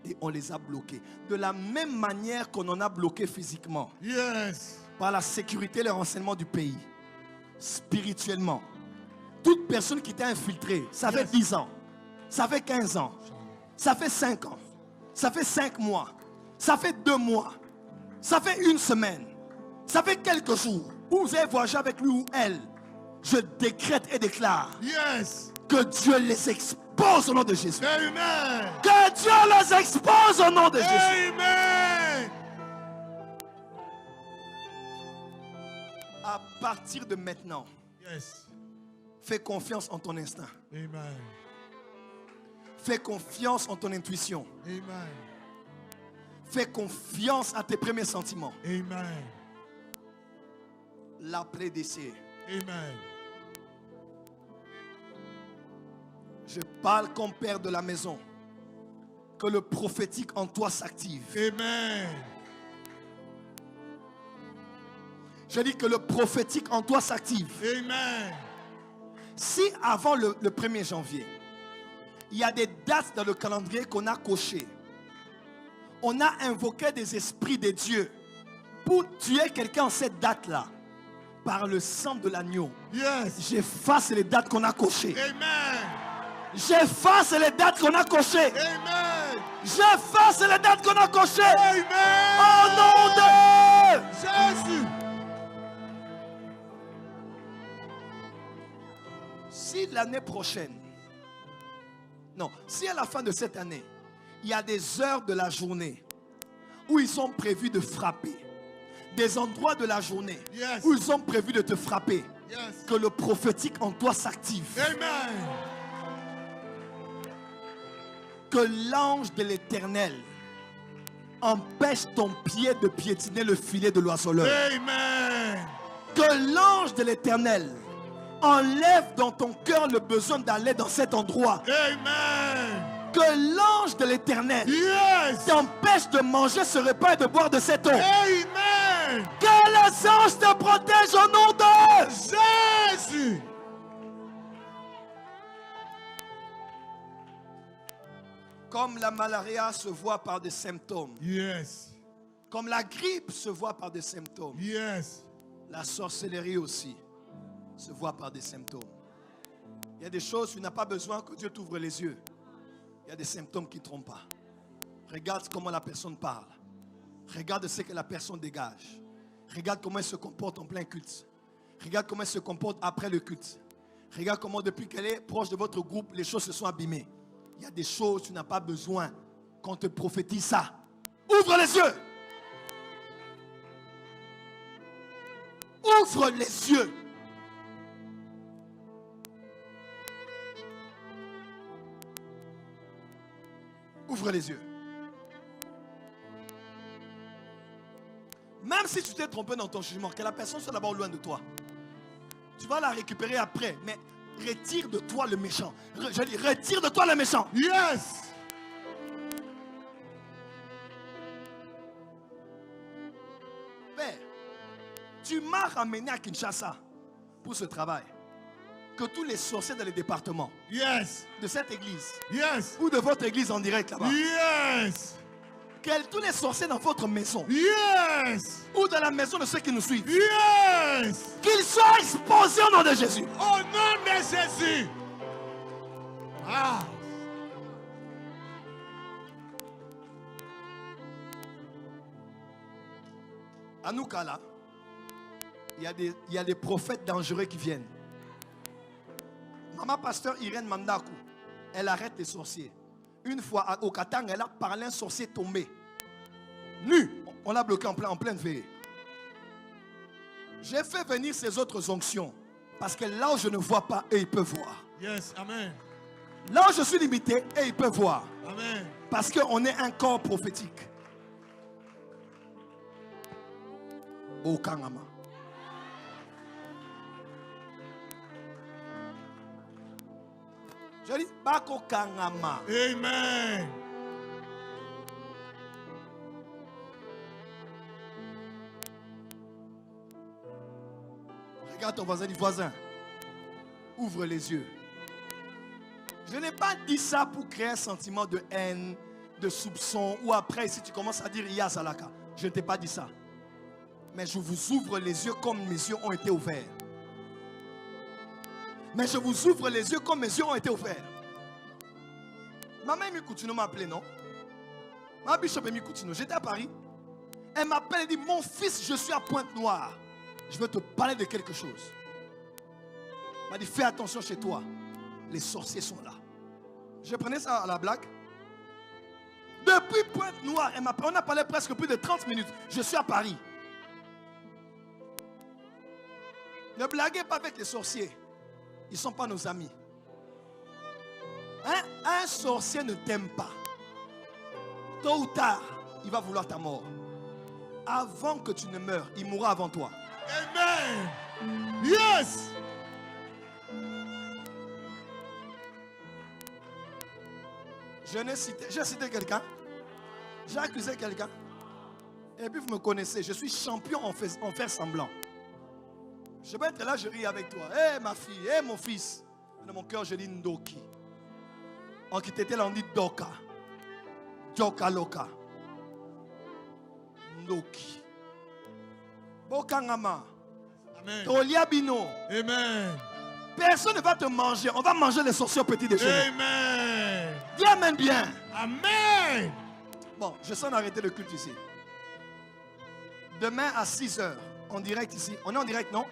Speaker 1: et on les a bloqués. De la même manière qu'on en a bloqué physiquement.
Speaker 3: Yes.
Speaker 1: Par la sécurité et le renseignement du pays. Spirituellement. Toute personne qui t'a infiltré, ça fait 10 ans, ça fait 15 ans, ça fait 5 ans, ça fait 5 mois, ça fait 2 mois, ça fait 1 semaine, ça fait quelques jours, où vous avez voyagé avec lui ou elle, je décrète et déclare
Speaker 3: Yes.
Speaker 1: que Dieu les expose au nom de Jésus.
Speaker 3: Amen.
Speaker 1: Que Dieu les expose au nom de Jésus.
Speaker 3: Amen.
Speaker 1: À partir de maintenant,
Speaker 3: Yes.
Speaker 1: fais confiance en ton instinct.
Speaker 3: Amen.
Speaker 1: Fais confiance en ton intuition.
Speaker 3: Amen.
Speaker 1: Fais confiance à tes premiers sentiments.
Speaker 3: Amen.
Speaker 1: La prédécée.
Speaker 3: Amen.
Speaker 1: Je parle comme père de la maison. Que le prophétique en toi s'active.
Speaker 3: Amen.
Speaker 1: Je dis que le prophétique en toi s'active.
Speaker 3: Amen.
Speaker 1: Si avant le 1er janvier, il y a des dates dans le calendrier qu'on a cochées, on a invoqué des esprits de Dieu pour tuer quelqu'un en cette date-là, par le sang de l'agneau,
Speaker 3: Yes.
Speaker 1: j'efface les dates qu'on a cochées.
Speaker 3: Amen.
Speaker 1: J'efface les dates qu'on a cochées.
Speaker 3: Amen.
Speaker 1: J'efface les dates qu'on a cochées.
Speaker 3: Amen.
Speaker 1: Au nom de
Speaker 3: Jésus.
Speaker 1: Si l'année prochaine, non, si à la fin de cette année, il y a des heures de la journée où ils sont prévus de frapper, des endroits de la journée
Speaker 3: Yes.
Speaker 1: où ils sont prévus de te frapper,
Speaker 3: Yes.
Speaker 1: que le prophétique en toi s'active,
Speaker 3: Amen.
Speaker 1: que l'ange de l'Éternel empêche ton pied de piétiner le filet de l'oiseleur.
Speaker 3: Amen.
Speaker 1: Que l'ange de l'Éternel enlève dans ton cœur le besoin d'aller dans cet endroit.
Speaker 3: Amen.
Speaker 1: Que l'ange de l'Éternel
Speaker 3: Yes.
Speaker 1: t'empêche de manger ce repas et de boire de cette eau.
Speaker 3: Amen.
Speaker 1: Que les anges te protègent au nom de
Speaker 3: Jésus.
Speaker 1: Comme la malaria se voit par des symptômes,
Speaker 3: Yes.
Speaker 1: comme la grippe se voit par des symptômes,
Speaker 3: Yes.
Speaker 1: la sorcellerie aussi se voit par des symptômes. Il y a des choses où tu n'as pas besoin que Dieu t'ouvre les yeux. Il y a des symptômes qui ne trompent pas. Regarde comment la personne parle. Regarde ce que la personne dégage. Regarde comment elle se comporte en plein culte. Regarde comment elle se comporte après le culte. Regarde comment depuis qu'elle est proche de votre groupe, les choses se sont abîmées. Il y a des choses où tu n'as pas besoin qu'on te prophétise ça. Ouvre les yeux. Ouvre les yeux. Ouvre les yeux. Même si tu t'es trompé dans ton jugement, que la personne soit d'abord loin de toi. Tu vas la récupérer après, mais retire de toi le méchant. Je dis, retire de toi le méchant.
Speaker 3: Yes.
Speaker 1: Père, tu m'as ramené à Kinshasa pour ce travail. Que tous les sorciers dans les départements
Speaker 3: Yes.
Speaker 1: de cette église
Speaker 3: Yes.
Speaker 1: ou de votre église en direct là-bas,
Speaker 3: Yes.
Speaker 1: tous les sorciers dans votre maison
Speaker 3: Yes.
Speaker 1: ou dans la maison de ceux qui nous suivent,
Speaker 3: Yes.
Speaker 1: qu'ils soient exposés au nom de Jésus.
Speaker 3: Au nom de Jésus. Ah.
Speaker 1: À Noukala, il y a des prophètes dangereux qui viennent. Maman pasteur Irène Mandakou, elle arrête les sorciers. Une fois au Katang, elle a parlé un sorcier tombé. Nu, on l'a bloqué en pleine veille. J'ai fait venir ces autres onctions. Parce que là où je ne vois pas, eux ils peuvent voir.
Speaker 3: Yes. Amen.
Speaker 1: Là où je suis limité, eux ils peuvent voir.
Speaker 3: Amen.
Speaker 1: Parce qu'on est un corps prophétique. Bokangama. Je dis, Bako Kangama.
Speaker 3: Amen.
Speaker 1: Regarde ton voisin, du voisin. Ouvre les yeux. Je n'ai pas dit ça pour créer un sentiment de haine, de soupçon, ou après, si tu commences à dire Iya Salaka. Je ne t'ai pas dit ça. Mais je vous ouvre les yeux comme mes yeux ont été ouverts. Mais je vous ouvre les yeux comme mes yeux ont été ouverts. Maman Mikoutino m'a appelé, non? Ma Bishop Mikoutino, j'étais à Paris. Elle m'appelle et dit, mon fils, je suis à Pointe-Noire. Je veux te parler de quelque chose. Elle m'a dit, fais attention chez toi. Les sorciers sont là. Je prenais ça à la blague. Depuis Pointe-Noire, on a parlé presque plus de 30 minutes. Je suis à Paris. Ne blaguez pas avec les sorciers. Ils ne sont pas nos amis. Un sorcier ne t'aime pas. Tôt ou tard, il va vouloir ta mort. Avant que tu ne meures, il mourra avant toi.
Speaker 3: Amen. Yes.
Speaker 1: J'ai cité quelqu'un. J'ai accusé quelqu'un. Et puis vous me connaissez, je suis champion en faire semblant. Je vais être là, je ris avec toi. Hé ma fille, hé mon fils. Dans mon cœur, je dis Ndoki. En Kitete, on dit Doka. Doka Loka. Ndoki. Bokangama.
Speaker 3: Amen.
Speaker 1: Toliabino.
Speaker 3: Amen.
Speaker 1: Personne ne va te manger. On va manger les sorciers au petit déjeuner.
Speaker 3: Amen.
Speaker 1: Dis amen bien.
Speaker 3: Amen.
Speaker 1: Bon, je sens d'arrêter le culte ici. Demain à 6h, en direct ici. On est en direct, non?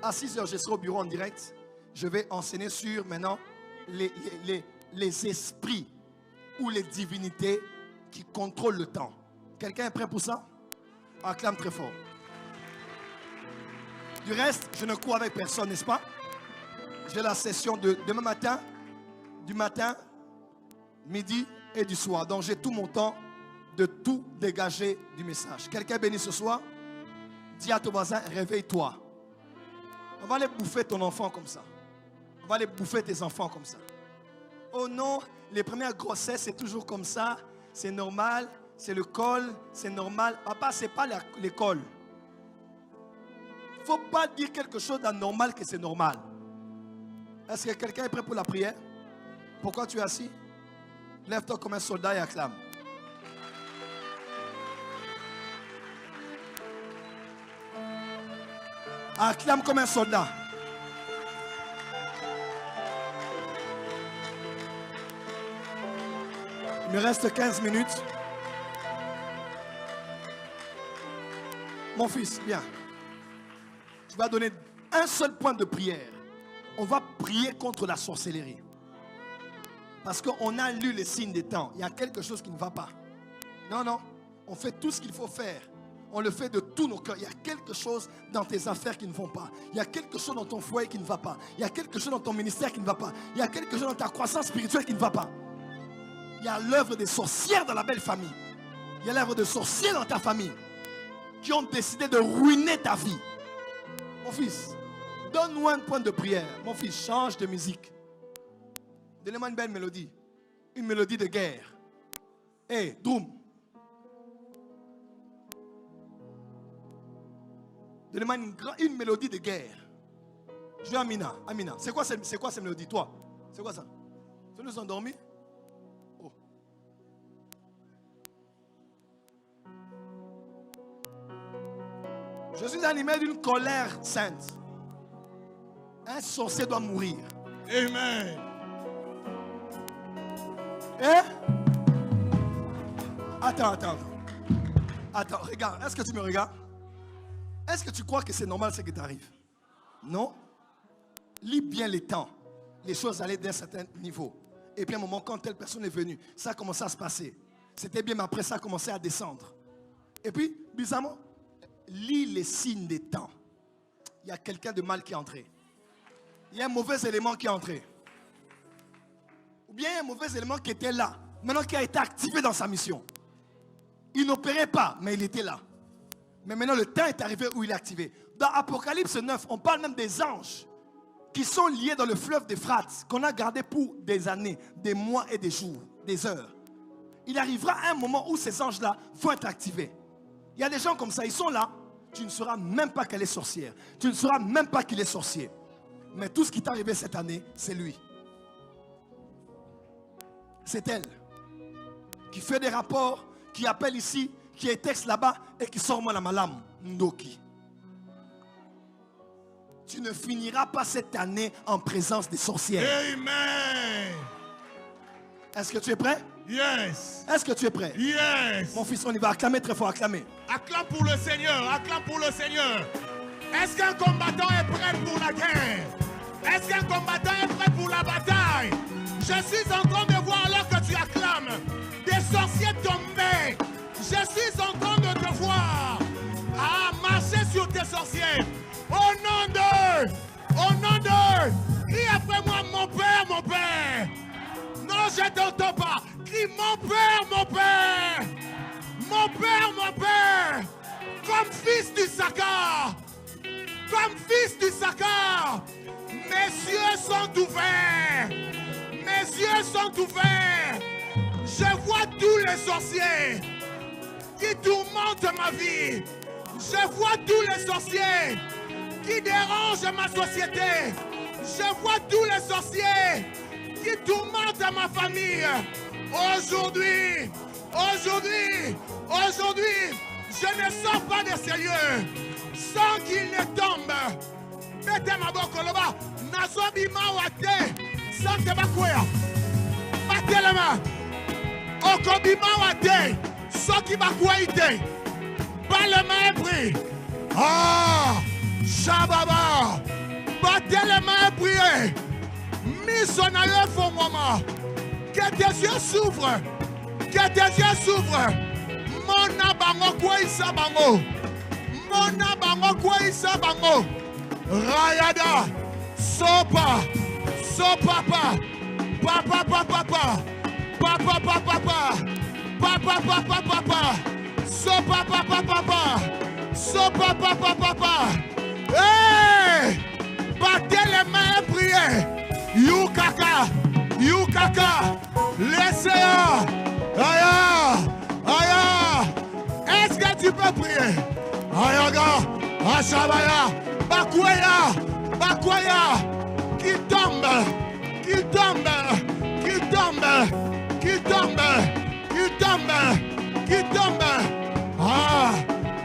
Speaker 1: À 6h, je serai au bureau en direct. Je vais enseigner sur maintenant les esprits ou les divinités qui contrôlent le temps. Quelqu'un est prêt pour ça? Acclame très fort. Du reste, je ne cours avec personne, n'est-ce pas? J'ai la session de demain matin, du matin, midi et du soir. Donc j'ai tout mon temps de tout dégager du message. Quelqu'un béni ce soir? Dis à ton voisin, réveille-toi. On va aller bouffer ton enfant comme ça. On va aller bouffer tes enfants comme ça. Oh non, les premières grossesses, c'est toujours comme ça. C'est normal, c'est le col, c'est normal. Papa, ce n'est pas l'école. Il ne faut pas dire quelque chose d'anormal que c'est normal. Est-ce que quelqu'un est prêt pour la prière? Pourquoi tu es assis? Lève-toi comme un soldat et acclame. Acclame comme un soldat. Il me reste 15 minutes. Mon fils, viens. Tu vas donner un seul point de prière. On va prier contre la sorcellerie. Parce qu'on a lu les signes des temps. Il y a quelque chose qui ne va pas. Non, non. On fait tout ce qu'il faut faire. On le fait de tous nos cœurs. Il y a quelque chose dans tes affaires qui ne vont pas. Il y a quelque chose dans ton foyer qui ne va pas. Il y a quelque chose dans ton ministère qui ne va pas. Il y a quelque chose dans ta croissance spirituelle qui ne va pas. Il y a l'œuvre des sorcières dans la belle famille. Il y a l'œuvre de sorciers dans ta famille qui ont décidé de ruiner ta vie. Mon fils, donne-nous un point de prière. Mon fils, change de musique. Donnez-moi une belle mélodie. Une mélodie de guerre. Hey, Drum. Donnez-moi une mélodie de guerre. Je veux Amina. Amina, c'est quoi cette mélodie, toi? C'est quoi ça? Tu nous endormis? Oh. Je suis animé d'une colère sainte. Un sorcier doit mourir.
Speaker 3: Amen.
Speaker 1: Hein? Attends. Attends, regarde. Est-ce que tu me regardes? Est-ce que tu crois que c'est normal ce qui t'arrive? Non? Lis bien les temps. Les choses allaient d'un certain niveau. Et puis à un moment, quand telle personne est venue, ça a commencé à se passer. C'était bien, mais après ça a commencé à descendre. Et puis, bizarrement, lis les signes des temps. Il y a quelqu'un de mal qui est entré. Il y a un mauvais élément qui est entré. Ou bien un mauvais élément qui était là, maintenant qui a été activé dans sa mission. Il n'opérait pas, mais il était là. Mais maintenant, le temps est arrivé où il est activé. Dans Apocalypse 9, on parle même des anges qui sont liés dans le fleuve d'Euphrate, qu'on a gardé pour des années, des mois et des jours, des heures. Il arrivera un moment où ces anges-là vont être activés. Il y a des gens comme ça, ils sont là. Tu ne sauras même pas qu'elle est sorcière. Tu ne sauras même pas qu'il est sorcier. Mais tout ce qui t'est arrivé cette année, c'est lui. C'est elle qui fait des rapports, qui appelle ici, qui est texte là-bas et qui sort moi la malam. Ndoki. Tu ne finiras pas cette année en présence des sorcières.
Speaker 3: Amen.
Speaker 1: Est-ce que tu es prêt?
Speaker 3: Yes.
Speaker 1: Est-ce que tu es prêt?
Speaker 3: Yes.
Speaker 1: Mon fils, on y va. Acclamer très fort, acclamer.
Speaker 3: Acclame pour le Seigneur, acclame pour le Seigneur. Est-ce qu'un combattant est prêt pour la guerre? Est-ce qu'un combattant est prêt pour la bataille? Je suis en train de voir alors que tu acclames des sorciers tombés. Je suis en train de te voir marcher sur tes sorciers. Au nom de, crie après moi, mon Père, mon Père. Non, je ne t'entends pas. Crie mon Père, mon Père. Mon Père, mon Père. Comme fils du Sakar. Comme fils du Sakar. Mes yeux sont ouverts. Mes yeux sont ouverts. Je vois tous les sorciers qui tourmentent ma vie. Je vois tous les sorciers qui dérangent ma société. Je vois tous les sorciers qui tourmentent ma famille. Aujourd'hui, je ne sors pas de ces lieux sans qu'il ne tombe. Mettez ma boque là-bas. Nazobi mawate. Sante bakwea. Battez la main. Okobi mawate. Soki bakwaite. Pas le main pris. Ah! Shababa! Battez les mains et priez. Missionnaire pour moi. Que tes yeux s'ouvrent. Que tes yeux s'ouvrent. Mona bango kwa isa bango. Mona bango kwa isa bango. Rayada. Sopa. Sopapa. Papa papa papa. Papa papa papa. Papa papa papa. Sopa papa papa. Sopa papa papa. Hey! Battez les mains et priez. You kaka. You kaka. Laissez-la. Aya. Aya. Est-ce que tu peux prier? Ayaga. Ashabaya. Bakwaya. Bakwaya. Qui tombe. Qui tombe. Qui tombe. Qui tombe. Qui tombe. Qui tombe. Ah.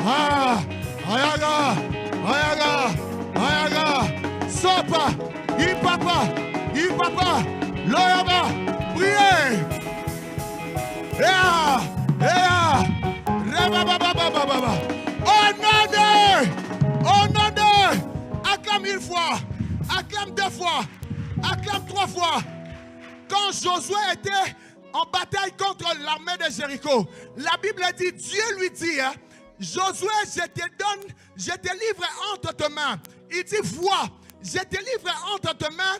Speaker 3: Ah. Ayaga. Ayaga. Ayaga. Sopa. Ipapa. Ipapa. Loyaba. Priez. Ea. Ea. Rebabababababa. Oh non de. Oh non de. Acclame une fois. Acclame deux fois. Acclame trois fois. Quand Josué était en bataille contre l'armée de Jéricho, la Bible dit, Dieu lui dit, hein, Josué, je te livre entre tes mains. Il dit, vois, je te livre entre tes mains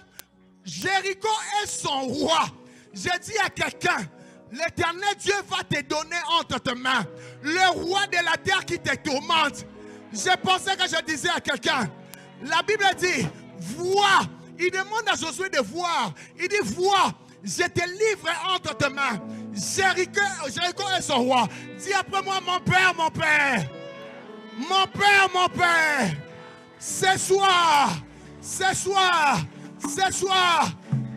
Speaker 3: Jéricho et son roi. J'ai dit à quelqu'un, l'Éternel Dieu va te donner entre tes mains le roi de la terre qui te tourmente. J'ai pensé que je disais à quelqu'un, la Bible dit, vois. Il demande à Josué de voir. Il dit, vois, je te livre entre tes mains Jéricho et son roi. Dis après moi, mon Père, mon Père. Mon Père, mon Père. Ce soir, ce soir, ce soir,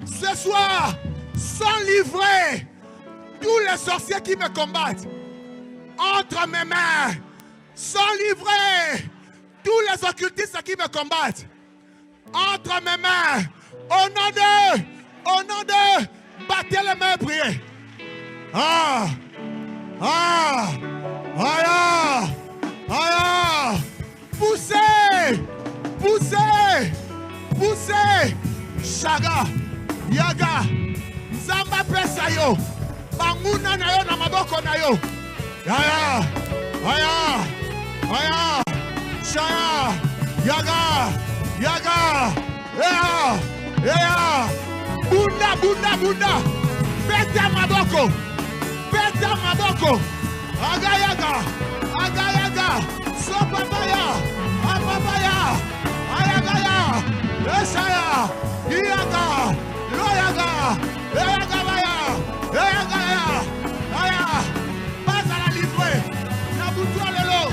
Speaker 3: ce soir, sans livrer tous les sorciers qui me combattent entre mes mains, sans livrer tous les occultistes qui me combattent entre mes mains, au nom de, battez les mains et priez. Ah, ah, ah, ah, poussez, poussez, poussez, Shaga, Yaga, Zamba Pesayo, Banguna Nayo, Namaboko Nayo, Aya, Aya, Aya, Shaya, Yaga, Yaga, Ea, Ea, Bunda, Bunda, Bunda, Beta Maboko, Beta Maboko, Aga Yaga, Sopapaya, Apapaya, Ayagaya, Esaya, Yaga, Loyaga, Eyagabaya, Eyagaya, Aya, pas à la livrer, Nabutua Lelo,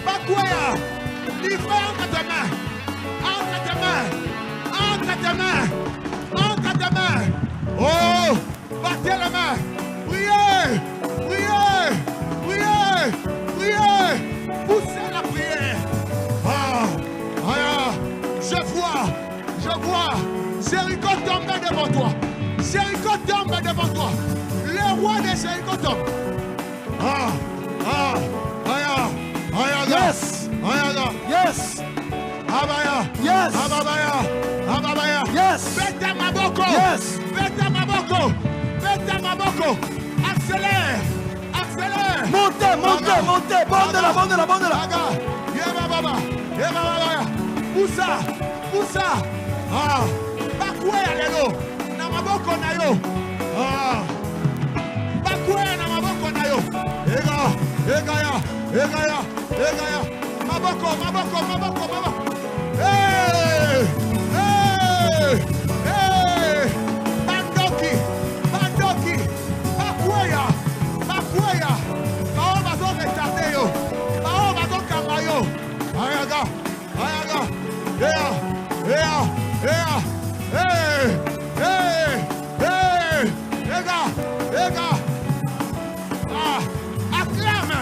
Speaker 3: Bakwaya, livrer entre tes mains. Entre tes mains, entre tes mains, entre tes mains. Oh, battez les mains. Priez, priez, priez, priez. Poussez la prière. Ah, ah, je vois. Jéricho tombe devant toi. Jéricho tombe devant toi. Le roi de Jéricho tombe. Ah, ah, ah, ah, yes, ah, yes. Abaya. Yes. Ababaya. Ababaya. Yes. Beta Maboko. Yes. Beta Maboko. Beta Maboko. Accélère. Accélère. Montez, montez, montez. Bande-la. Aga. Yeba baba. Yeba baba. Poussa. Poussa. Ah. Bakoué alelo. Na Maboko na yo. Ah. Bakoué na Maboko na yo. Egaya. Maboko. Hey! Bandoki! Bakwaya! Bao bazo retarde yo! Bao bazo kama yo! Ayaga! Yeah! Ega! Ah! Acclame!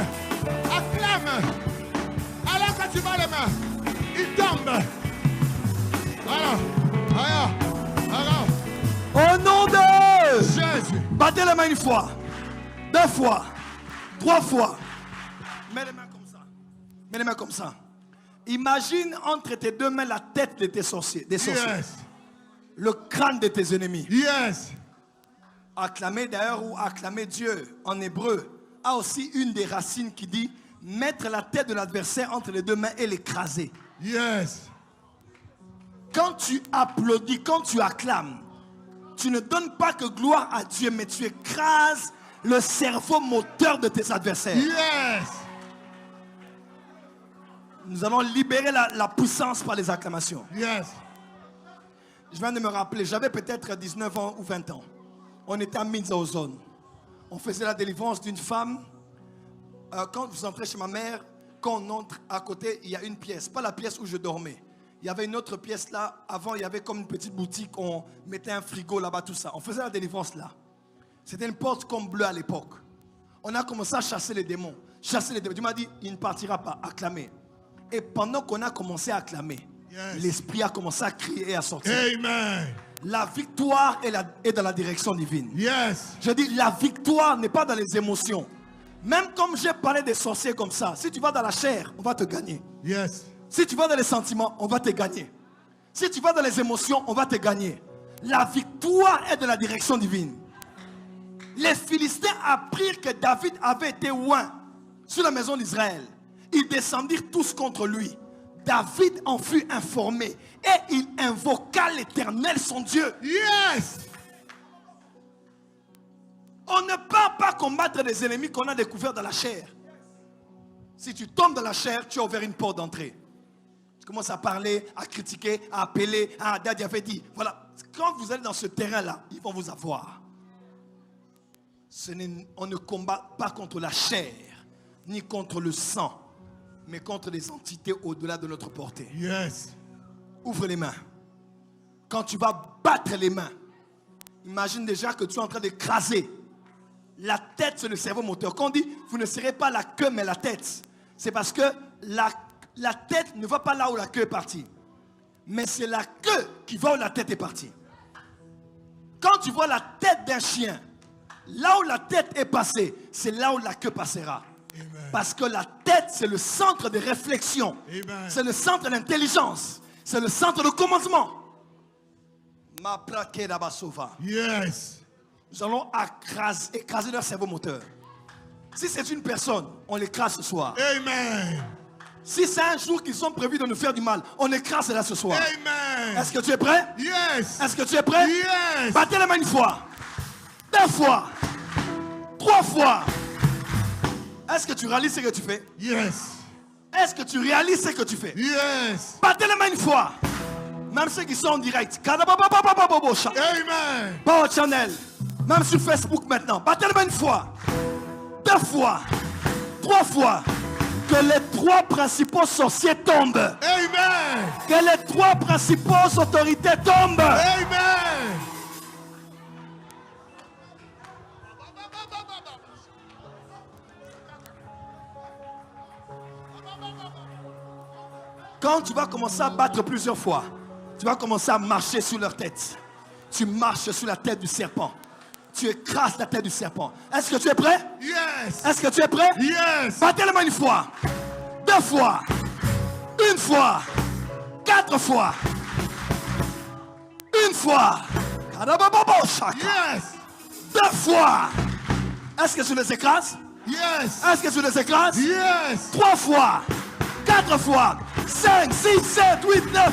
Speaker 3: Alors que tu vas les mains, il tombe. Voilà. Au nom de Jésus. Battez les mains une fois, deux fois, trois fois. Mets les mains comme ça. Imagine entre tes deux mains la tête de tes sorciers, des sorciers. Yes. Le crâne de tes ennemis. Yes. Acclamer d'ailleurs ou acclamer Dieu en hébreu a aussi une des racines qui dit mettre la tête de l'adversaire entre les deux mains et l'écraser. Yes. Quand tu applaudis, quand tu acclames, tu ne donnes pas que gloire à Dieu, mais tu écrases
Speaker 1: le cerveau moteur de tes adversaires.
Speaker 3: Yes.
Speaker 1: Nous allons libérer la puissance par les acclamations.
Speaker 3: Yes.
Speaker 1: Je viens de me rappeler, j'avais peut-être 19 ans ou 20 ans. On était à Minzaozone. On faisait la délivrance d'une femme. Quand vous entrez chez ma mère, quand on entre à côté, il y a une pièce. Pas la pièce où je dormais. Il y avait une autre pièce là. Avant, il y avait comme une petite boutique. On mettait un frigo là-bas, tout ça. On faisait la délivrance là. C'était une porte comme bleue à l'époque. On a commencé à chasser les démons. Chasser les démons. Dieu m'a dit, il ne partira pas. Acclamer. Et pendant qu'on a commencé à acclamer, l'esprit a commencé à crier et à sortir.
Speaker 3: Amen.
Speaker 1: La victoire est dans la direction divine.
Speaker 3: Yes.
Speaker 1: Je dis, la victoire n'est pas dans les émotions. Même comme j'ai parlé des sorciers comme ça, si tu vas dans la chair, on va te gagner.
Speaker 3: Yes.
Speaker 1: Si tu vas dans les sentiments, on va te gagner. Si tu vas dans les émotions, on va te gagner. La victoire est de la direction divine. Les Philistins apprirent que David avait été oint sur la maison d'Israël. Ils descendirent tous contre lui. David en fut informé et il invoqua l'Éternel son Dieu.
Speaker 3: Yes.
Speaker 1: On ne peut pas combattre les ennemis qu'on a découverts dans la chair. Si tu tombes dans la chair, tu as ouvert une porte d'entrée. Tu commences à parler, à critiquer, à appeler. Ah, Daddy avait dit. Voilà. Quand vous allez dans ce terrain-là, ils vont vous avoir. On ne combat pas contre la chair, ni contre le sang, mais contre les entités au-delà de notre portée.
Speaker 3: Yes.
Speaker 1: Ouvre les mains. Quand tu vas battre les mains, imagine déjà que tu es en train d'écraser. La tête, c'est le cerveau moteur. Quand on dit, vous ne serez pas la queue, mais la tête, c'est parce que la tête ne va pas là où la queue est partie. Mais c'est la queue qui va où la tête est partie. Quand tu vois la tête d'un chien, là où la tête est passée, c'est là où la queue passera.
Speaker 3: Amen.
Speaker 1: Parce que la tête, c'est le centre de réflexion.
Speaker 3: Amen.
Speaker 1: C'est le centre d'intelligence. C'est le centre de commandement. Ma plaquée d'Abasova.
Speaker 3: Yes.
Speaker 1: Nous allons écraser leur cerveau moteur. Si c'est une personne, on l'écrase ce soir.
Speaker 3: Amen.
Speaker 1: Si c'est un jour qu'ils sont prévus de nous faire du mal, on écrase là ce soir.
Speaker 3: Amen.
Speaker 1: Est-ce que tu es prêt?
Speaker 3: Yes.
Speaker 1: Est-ce que tu es prêt?
Speaker 3: Yes.
Speaker 1: Battez les mains une fois, 2 fois, 3 fois. Est-ce que tu réalises ce que tu fais?
Speaker 3: Yes.
Speaker 1: Est-ce que tu réalises ce que tu fais?
Speaker 3: Yes.
Speaker 1: Battez les mains une fois. Même ceux qui sont en direct.
Speaker 3: Amen.
Speaker 1: Pas au channel. Même sur Facebook maintenant. Battez les mains une fois, 2 fois, 3 fois. Que les 3 principaux sorciers tombent.
Speaker 3: Amen.
Speaker 1: Que les 3 principaux autorités tombent.
Speaker 3: Amen.
Speaker 1: Quand tu vas commencer à battre plusieurs fois, tu vas commencer à marcher sur leur tête. Tu marches sur la tête du serpent. Tu écrases la tête du serpent. Est-ce que tu es prêt?
Speaker 3: Yes.
Speaker 1: Est-ce que tu es prêt?
Speaker 3: Yes.
Speaker 1: Battez les mains une fois, 2 fois, 1 fois, 4 fois, 1 fois,
Speaker 3: Yes.
Speaker 1: 2 fois. Est-ce que tu les écrases?
Speaker 3: Yes.
Speaker 1: Est-ce que tu les écrases?
Speaker 3: Yes.
Speaker 1: 3 fois, 4 fois, 5, 6, 7, 8, 9.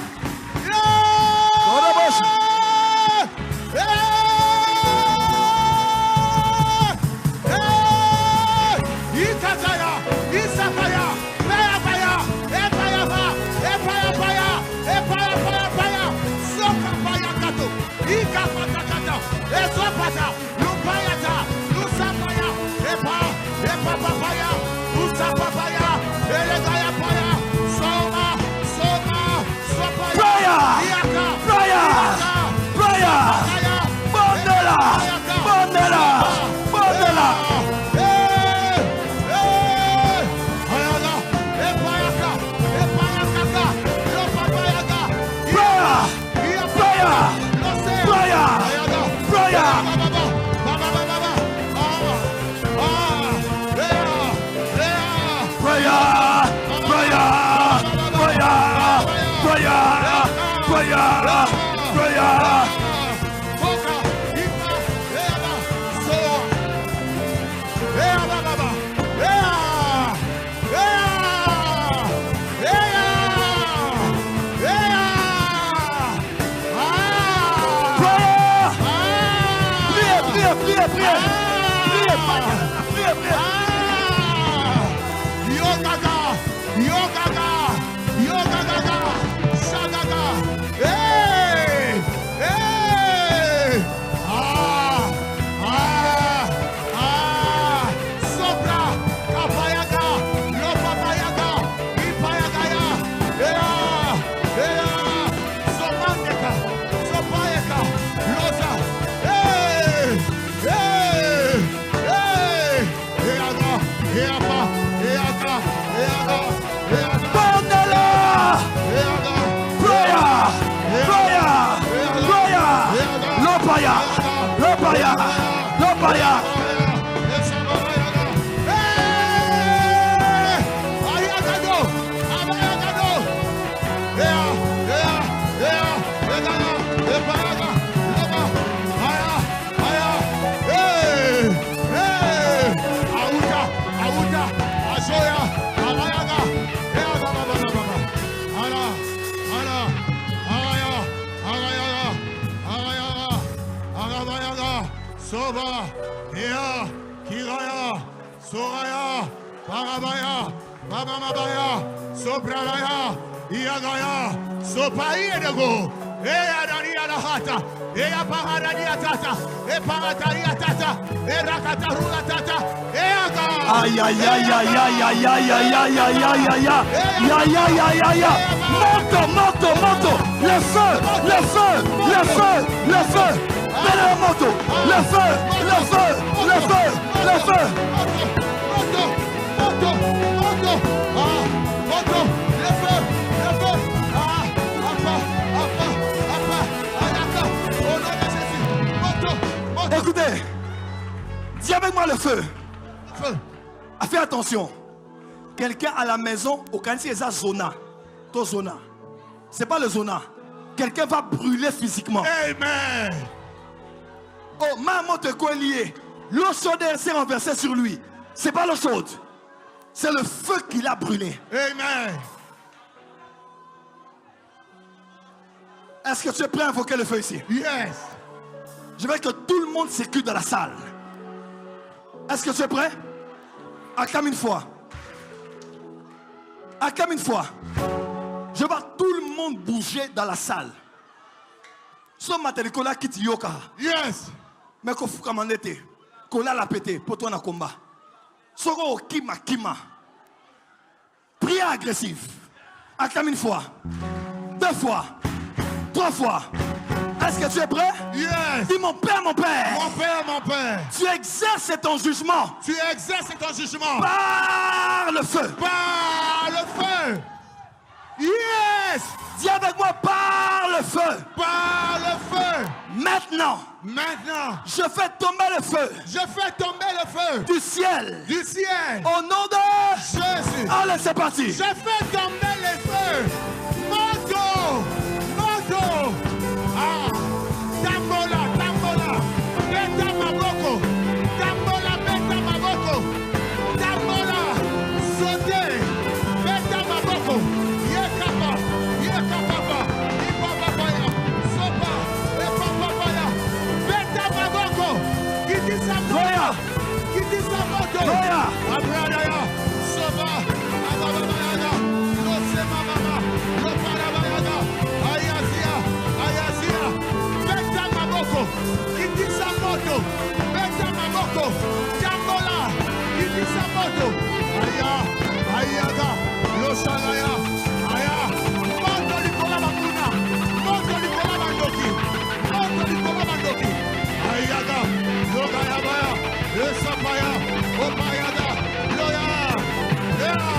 Speaker 3: Soba, Ea, Kiraya, Soraya, Parabaya, Mamamabaya, Sobralaya, Iagaya, Sopai Edego, Ea Dania Hata, Ea Paradania Tata, E Parataria Tata, E Rakatarula Tata, Eaga.
Speaker 1: Aïe aïe aïe aïe aïe aïe aïe aïe aïe aïe aïe aïe aïe aïe aïe aïe. Moto, le feu, le feu, le feu, le feu. Venez la moto, le feu, le feu, le feu, le feu. Écoutez, dis avec moi le feu. Fais attention. Quelqu'un à la maison, au Kansi, c'est zona. Ton zona. C'est pas le zona. Quelqu'un va brûler physiquement.
Speaker 3: Amen.
Speaker 1: Oh, maman te lié. L'eau chaude s'est renversée sur lui. C'est pas l'eau chaude. C'est le feu qui l'a brûlé.
Speaker 3: Amen.
Speaker 1: Est-ce que tu es prêt à invoquer le feu ici?
Speaker 3: Yes.
Speaker 1: Je veux que tout le monde s'écute dans la salle. Est-ce que tu es prêt? Acclame une fois. Acclame une fois. Je vois tout le monde bouger dans la salle. Ce matin, Nicolas quitte Yoka.
Speaker 3: Yes.
Speaker 1: Mais qu'on fout comme on était. Qu'on l'a pété pour toi dans le combat. Soro kima kima. Prière agressive. Acclame une fois. 2 fois. 3 fois. Est-ce que tu es prêt?
Speaker 3: Yes.
Speaker 1: Dis mon père, mon père.
Speaker 3: Mon père, mon père.
Speaker 1: Tu exerces ton jugement.
Speaker 3: Tu exerces ton jugement.
Speaker 1: Par le feu.
Speaker 3: Par le feu. Yes.
Speaker 1: Dis avec moi, par le feu.
Speaker 3: Par le feu.
Speaker 1: Maintenant.
Speaker 3: Maintenant.
Speaker 1: Je fais tomber le feu.
Speaker 3: Je fais tomber le feu.
Speaker 1: Du ciel.
Speaker 3: Du ciel.
Speaker 1: Au nom de
Speaker 3: Jésus.
Speaker 1: Allez, c'est parti.
Speaker 3: Je fais tomber le feu. Moto. Moto. Ah. Tambola, tambola. Beta maboko. Tambola, beta maboko. Tambola. Sauter. Beta maboko. Yekapa. Yekapapa. Ipapapaya. Sopa. Epapapaya. Beta maboko. Kitisa moto. Kitisa moto. Abradaya. Soba. Ababayaga. Losema mama. Loparabayaga. Ayazia. Ayazia. Beta maboko. Kitisa moto. Beta maboko. Jambola. Kitisa moto. Aya. Ayaga. Losagaya. Aya. Moto Nicola Bakuna. Moto Nicola Bandoki. Moto Nicola Bandoki. Ayaga. Logaya baya. Esapaya. Opayaga. Loya. Yeah.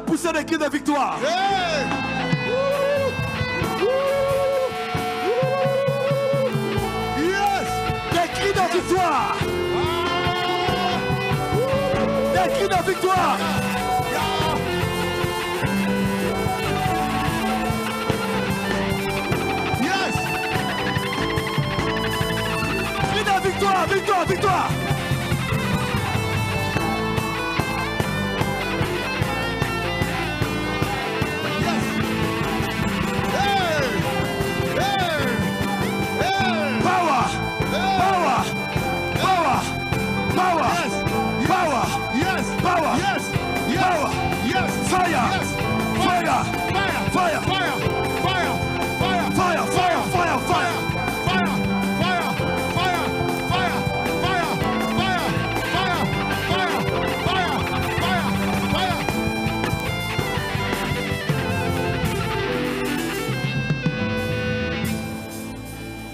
Speaker 1: pousser des cris de victoire.
Speaker 3: Hey! Yes!
Speaker 1: Des cris de victoire. Des cris de victoire.
Speaker 3: Yes!
Speaker 1: Cris de victoire, victoire, victoire. Power! Power! Power! Power! Power!
Speaker 3: Yes!
Speaker 1: Power!
Speaker 3: Yes!
Speaker 1: Power!
Speaker 3: Yes!
Speaker 1: Fire!
Speaker 3: Yes!
Speaker 1: Fire!
Speaker 3: Fire!
Speaker 1: Fire!
Speaker 3: Fire! Fire! Fire!
Speaker 1: Fire! Fire! Fire! Fire!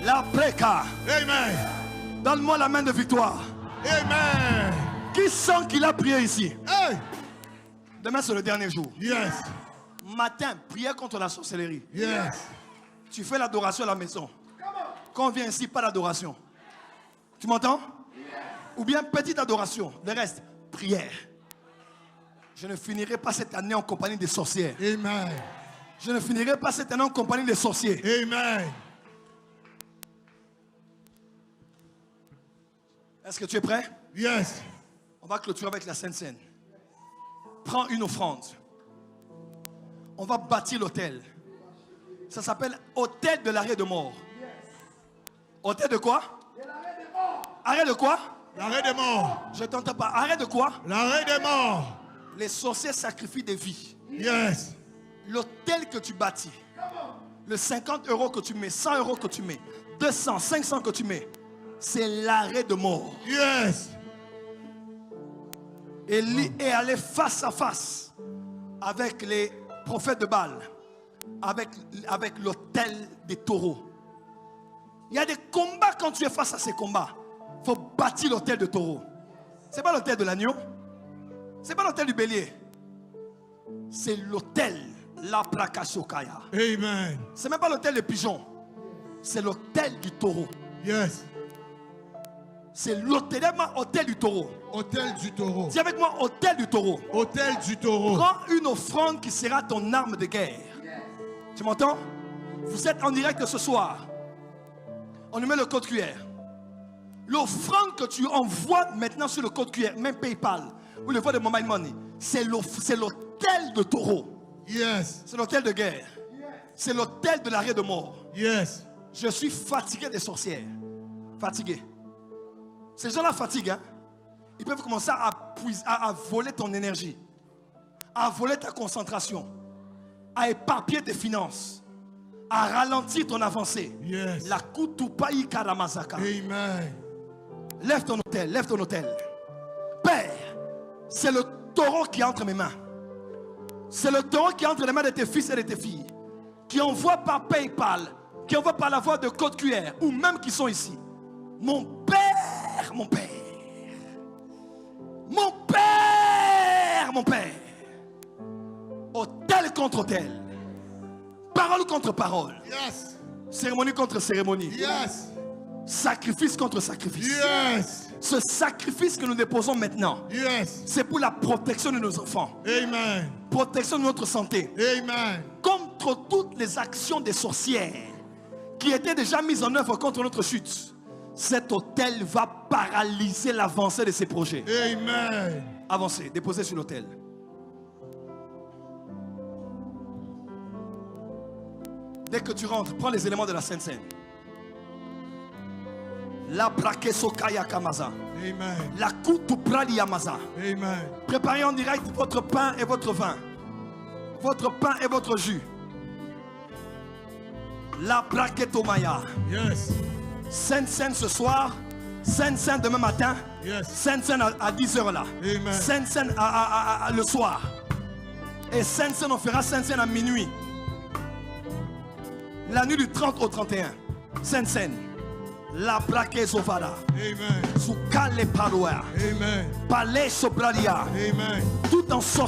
Speaker 1: La préca.
Speaker 3: Amen.
Speaker 1: Donne-moi la main de victoire.
Speaker 3: Amen.
Speaker 1: Qui sent qu'il a prié ici?
Speaker 3: Hey.
Speaker 1: Demain, c'est le dernier jour.
Speaker 3: Yes.
Speaker 1: Matin, prière contre la sorcellerie.
Speaker 3: Yes.
Speaker 1: Tu fais l'adoration à la maison. Quand on vient ici, pas d'adoration. Tu m'entends? Ou bien petite adoration. Le reste, prière. Je ne finirai pas cette année en compagnie des sorcières.
Speaker 3: Amen.
Speaker 1: Je ne finirai pas cette année en compagnie des sorciers.
Speaker 3: Amen.
Speaker 1: Est-ce que tu es prêt?
Speaker 3: Yes.
Speaker 1: On va clôturer avec la Sainte Seine. Prends une offrande. On va bâtir l'hôtel. Ça s'appelle hôtel de l'arrêt de mort. Hôtel de quoi? Arrêt de quoi?
Speaker 3: L'arrêt des morts.
Speaker 1: Je t'entends pas. Arrêt de quoi?
Speaker 3: L'arrêt des morts.
Speaker 1: Les sorciers sacrifient des vies.
Speaker 3: Yes.
Speaker 1: L'hôtel que tu bâtis, le 50 € que tu mets, 100 € que tu mets, 200, 500 que tu mets, c'est l'arrêt de mort.
Speaker 3: Yes.
Speaker 1: Élie est allé face à face avec les prophètes de Baal, avec l'hôtel des taureaux. Il y a des combats quand tu es face à ces combats. Il faut bâtir l'hôtel de taureau. Ce n'est pas l'hôtel de l'agneau. Ce n'est pas l'hôtel du bélier. C'est l'hôtel La Prakasokaya.
Speaker 3: Amen.
Speaker 1: Ce n'est même pas l'hôtel des pigeons. C'est l'hôtel du taureau.
Speaker 3: Yes.
Speaker 1: C'est l'hôtel du taureau.
Speaker 3: Hôtel du taureau.
Speaker 1: Dis avec moi, hôtel du taureau.
Speaker 3: Hôtel du taureau.
Speaker 1: Prends une offrande qui sera ton arme de guerre. Tu m'entends? Vous êtes en direct ce soir. On lui met le code QR. L'offrande que tu envoies maintenant sur le code QR, même PayPal, ou le voie de Mobile Money, c'est l'hôtel de taureau.
Speaker 3: Yes.
Speaker 1: C'est l'hôtel de guerre. C'est l'hôtel de l'arrêt de mort.
Speaker 3: Yes.
Speaker 1: Je suis fatigué des sorcières. Fatigué. Ces gens-là fatiguent. Hein? Ils peuvent commencer à voler ton énergie, à voler ta concentration, à éparpiller tes finances, à ralentir ton avancée.
Speaker 3: Yes.
Speaker 1: La kutupai karamazaka.
Speaker 3: Amen.
Speaker 1: Lève ton hôtel, lève ton hôtel. Père, c'est le taureau qui est entre mes mains. C'est le taureau qui est entre les mains de tes fils et de tes filles, qui envoie par PayPal, qui envoie par la voie de code QR, ou même qui sont ici. Mon Père, mon Père. Mon Père, mon Père. Hôtel contre hôtel. Parole contre parole.
Speaker 3: Yes.
Speaker 1: Cérémonie contre cérémonie.
Speaker 3: Yes.
Speaker 1: Sacrifice contre sacrifice.
Speaker 3: Yes.
Speaker 1: Ce sacrifice que nous déposons maintenant,
Speaker 3: Yes.
Speaker 1: c'est pour la protection de nos enfants.
Speaker 3: Amen.
Speaker 1: Protection de notre santé.
Speaker 3: Amen.
Speaker 1: Contre toutes les actions des sorcières qui étaient déjà mises en œuvre contre notre chute. Cet hôtel va paralyser l'avancée de ces projets.
Speaker 3: Amen.
Speaker 1: Avancez, déposez sur l'hôtel. Dès que tu rentres, prends les éléments de la Sainte Seine. La prakesokaya kamaza.
Speaker 3: Amen.
Speaker 1: La kutuprali yamaza.
Speaker 3: Amen.
Speaker 1: Préparez en direct votre pain et votre vin. Votre pain et votre jus. La praketomaya.
Speaker 3: Yes.
Speaker 1: Sainte Seine ce soir. Sainte Seine demain matin.
Speaker 3: Yes.
Speaker 1: Sainte Seine à 10h là.
Speaker 3: Amen.
Speaker 1: Sainte Seine le soir. Et Sainte Seine, on fera Sainte Seine à minuit. La nuit du 30 au 31. Sainte Seine. La plaque Zovara.
Speaker 3: Amen.
Speaker 1: Soukale Paroa.
Speaker 3: Amen.
Speaker 1: Palais Sopralia.
Speaker 3: Amen.
Speaker 1: Tout en sortant.